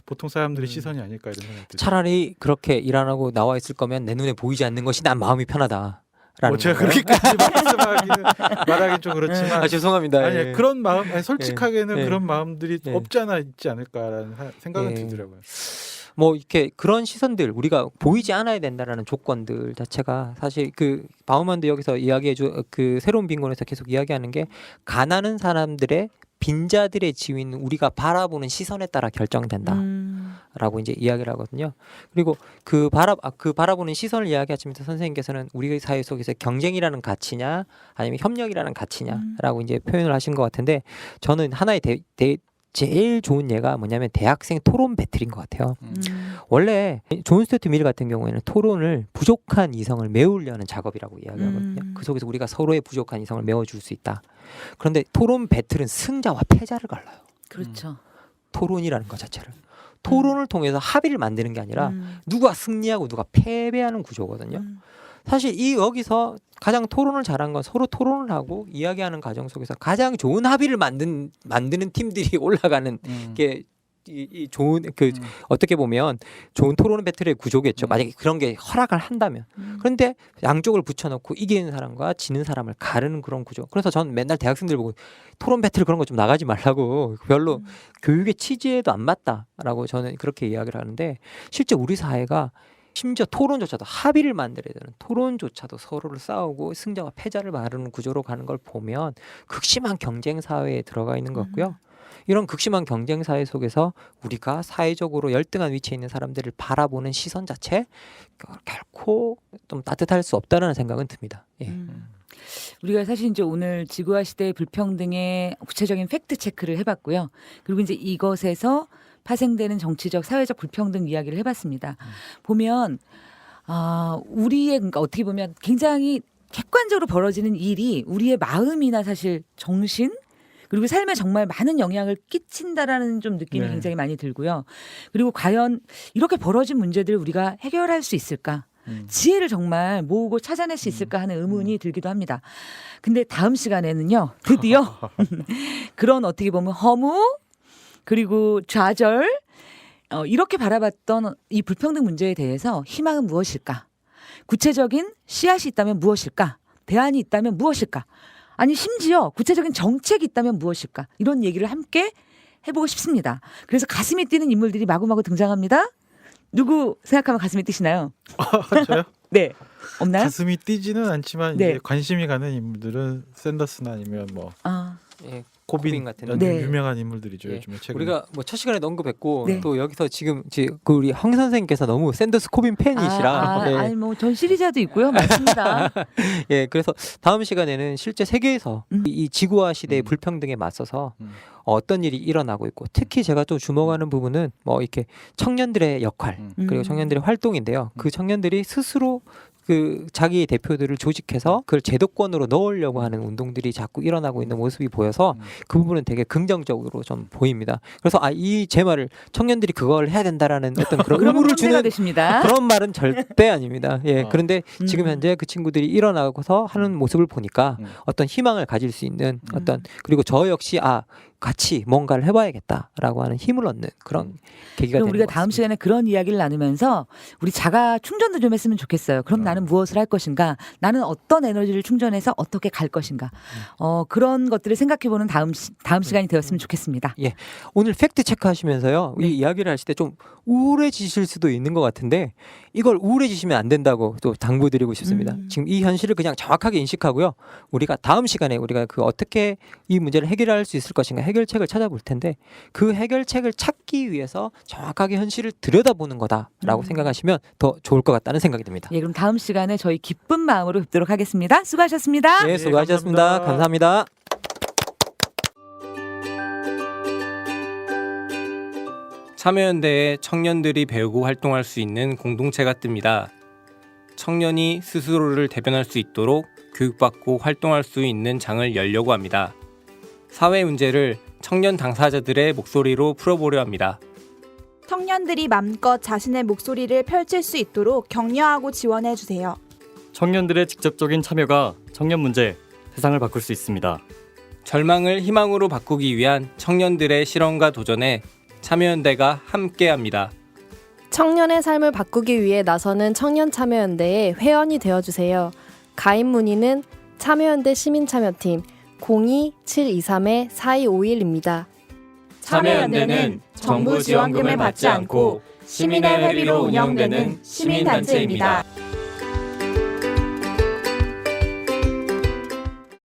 보통 사람들의 시선이 아닐까 이런 생각이 들어요.
차라리 그렇게 일 안 하고 나와 있을 거면 내 눈에 보이지 않는 것이 난 마음이 편하다.
제가 그렇게까지 말하기는 좀 그렇지만
아 죄송합니다.
아니
예.
그런 마음 솔직하게는
예.
그런 마음들이
예.
없지 않아 있지 않을까라는 생각은
예.
들더라고요.
뭐 이렇게 그런 시선들 우리가 보이지 않아야 된다라는 조건들 자체가 사실 그 바우만도 여기서 이야기해줘 그 새로운 빈곤에서 계속 이야기하는 게 가난한 사람들의 빈자들의 지위는 우리가 바라보는 시선에 따라 결정된다라고 이제 이야기를 하거든요. 그리고 그 바라보는 시선을 이야기하시면서 선생님께서는 우리 사회 속에서 경쟁이라는 가치냐 아니면 협력이라는 가치냐라고 이제 표현을 하신 것 같은데 저는 하나의 제일 좋은 예가 뭐냐면 대학생 토론 배틀인 것 같아요. 원래 존 스튜어트 밀 같은 경우에는 토론을 부족한 이성을 메우려는 작업이라고 이야기하거든요. 그 속에서 우리가 서로의 부족한 이성을 메워줄 수 있다. 그런데 토론 배틀은 승자와 패자를 갈라요.
그렇죠.
토론이라는 것 자체를. 토론을 통해서 합의를 만드는 게 아니라 누가 승리하고 누가 패배하는 구조거든요. 사실 이 여기서 가장 토론을 잘한 건 서로 토론을 하고 이야기하는 과정 속에서 가장 좋은 합의를 만드는 팀들이 올라가는 게 이 좋은 어떻게 보면 좋은 토론 배틀의 구조겠죠. 만약에 그런 게 허락을 한다면. 그런데 양쪽을 붙여놓고 이기는 사람과 지는 사람을 가르는 그런 구조. 그래서 전 맨날 대학생들 보고 토론 배틀 그런 거 좀 나가지 말라고 별로 교육의 취지에도 안 맞다라고 저는 그렇게 이야기를 하는데 실제 우리 사회가 심지어 토론조차도 합의를 만들어야 되는 토론조차도 서로를 싸우고 승자와 패자를 마르는 구조로 가는 걸 보면 극심한 경쟁 사회에 들어가 있는 것 같고요. 이런 극심한 경쟁 사회 속에서 우리가 사회적으로 열등한 위치에 있는 사람들을 바라보는 시선 자체 결코 좀 따뜻할 수 없다는 생각은 듭니다. 예.
우리가 사실 이제 오늘 지구화 시대의 불평등의 구체적인 팩트 체크를 해봤고요. 그리고 이제 이것에서 파생되는 정치적, 사회적 불평등 이야기를 해봤습니다. 보면 우리의 그러니까 어떻게 보면 굉장히 객관적으로 벌어지는 일이 우리의 마음이나 사실 정신 그리고 삶에 정말 많은 영향을 끼친다라는 좀 느낌이 굉장히 많이 들고요. 그리고 과연 이렇게 벌어진 문제들을 우리가 해결할 수 있을까? 지혜를 정말 모으고 찾아낼 수 있을까 하는 의문이 들기도 합니다. 근데 다음 시간에는요. 드디어 그런 어떻게 보면 허무 그리고 좌절 이렇게 바라봤던 이 불평등 문제에 대해서 희망은 무엇일까? 구체적인 씨앗이 있다면 무엇일까? 대안이 있다면 무엇일까? 아니 심지어 구체적인 정책이 있다면 무엇일까? 이런 얘기를 함께 해보고 싶습니다. 그래서 가슴이 뛰는 인물들이 마구마구 등장합니다. 누구 생각하면 가슴이 뛰시나요?
저요?
네. 없나요?
가슴이 뛰지는 않지만
네.
이제 관심이 가는 인물들은 샌더스나 아니면 뭐
예.
코빈
같은
네.
유명한 인물들이죠.
예.
요즘에 최근에.
우리가 뭐 첫 시간에도 언급했고
네.
또 여기서 지금 그 우리 황 선생님께서 너무 샌더스 코빈 팬이시라 예.
아니 뭐 전 시리자도 있고요. 맞습니다.
예, 그래서 다음 시간에는 실제 세계에서 이 지구화 시대의 불평등에 맞서서 어떤 일이 일어나고 있고 특히 제가 또 주목하는 부분은 뭐 이렇게 청년들의 역할 그리고 청년들의 활동인데요. 그 청년들이 스스로 그 자기의 대표들을 조직해서 그걸 제도권으로 넣으려고 하는 운동들이 자꾸 일어나고 있는 모습이 보여서 그 부분은 되게 긍정적으로 좀 보입니다. 그래서 이 제 말을 청년들이 그걸 해야 된다라는 어떤 그런
그러면
의무를
꼰대가
주는
되십니다.
그런 말은 절대 아닙니다. 예, 그런데 지금 현재 그 친구들이 일어나고서 하는 모습을 보니까 어떤 희망을 가질 수 있는 어떤 그리고 저 역시 같이 뭔가를 해봐야겠다라고 하는 힘을 얻는 그런 계기가
그럼
되는
우리가
것
다음
같습니다.
시간에 그런 이야기를 나누면서 우리 자가 충전도 좀 했으면 좋겠어요. 그럼 나는 무엇을 할 것인가? 나는 어떤 에너지를 충전해서 어떻게 갈 것인가? 그런 것들을 생각해보는 다음 시간이 되었으면 좋겠습니다.
예, 오늘 팩트 체크하시면서요. 이 이야기를 하실 때 좀 우울해지실 수도 있는 것 같은데 이걸 우울해지시면 안 된다고 또 당부드리고 싶습니다. 지금 이 현실을 그냥 정확하게 인식하고요. 우리가 다음 시간에 우리가 그 어떻게 이 문제를 해결할 수 있을 것인가 해결책을 찾아볼 텐데 그 해결책을 찾기 위해서 정확하게 현실을 들여다보는 거다라고 생각하시면 더 좋을 것 같다는 생각이 듭니다.
예, 그럼 다음 시간에 저희 기쁜 마음으로 뵙도록 하겠습니다. 수고하셨습니다.
예, 수고하셨습니다. 감사합니다.
참여연대에 청년들이 배우고 활동할 수 있는 공동체가 뜹니다. 청년이 스스로를 대변할 수 있도록 교육받고 활동할 수 있는 장을 열려고 합니다. 사회 문제를 청년 당사자들의 목소리로 풀어보려 합니다.
청년들이 맘껏 자신의 목소리를 펼칠 수 있도록 격려하고 지원해 주세요. 청년들의 직접적인 참여가 청년 문제, 세상을 바꿀 수 있습니다.
절망을 희망으로 바꾸기 위한 청년들의 실험과 도전에 참여연대가 함께합니다.
청년의 삶을 바꾸기 위해 나서는 청년참여연대의 회원이 되어주세요. 가입 문의는 참여연대 시민참여팀 02-723-4251입니다.
참여연대는 정부 지원금을 받지 않고 시민의 회비로 운영되는 시민단체입니다.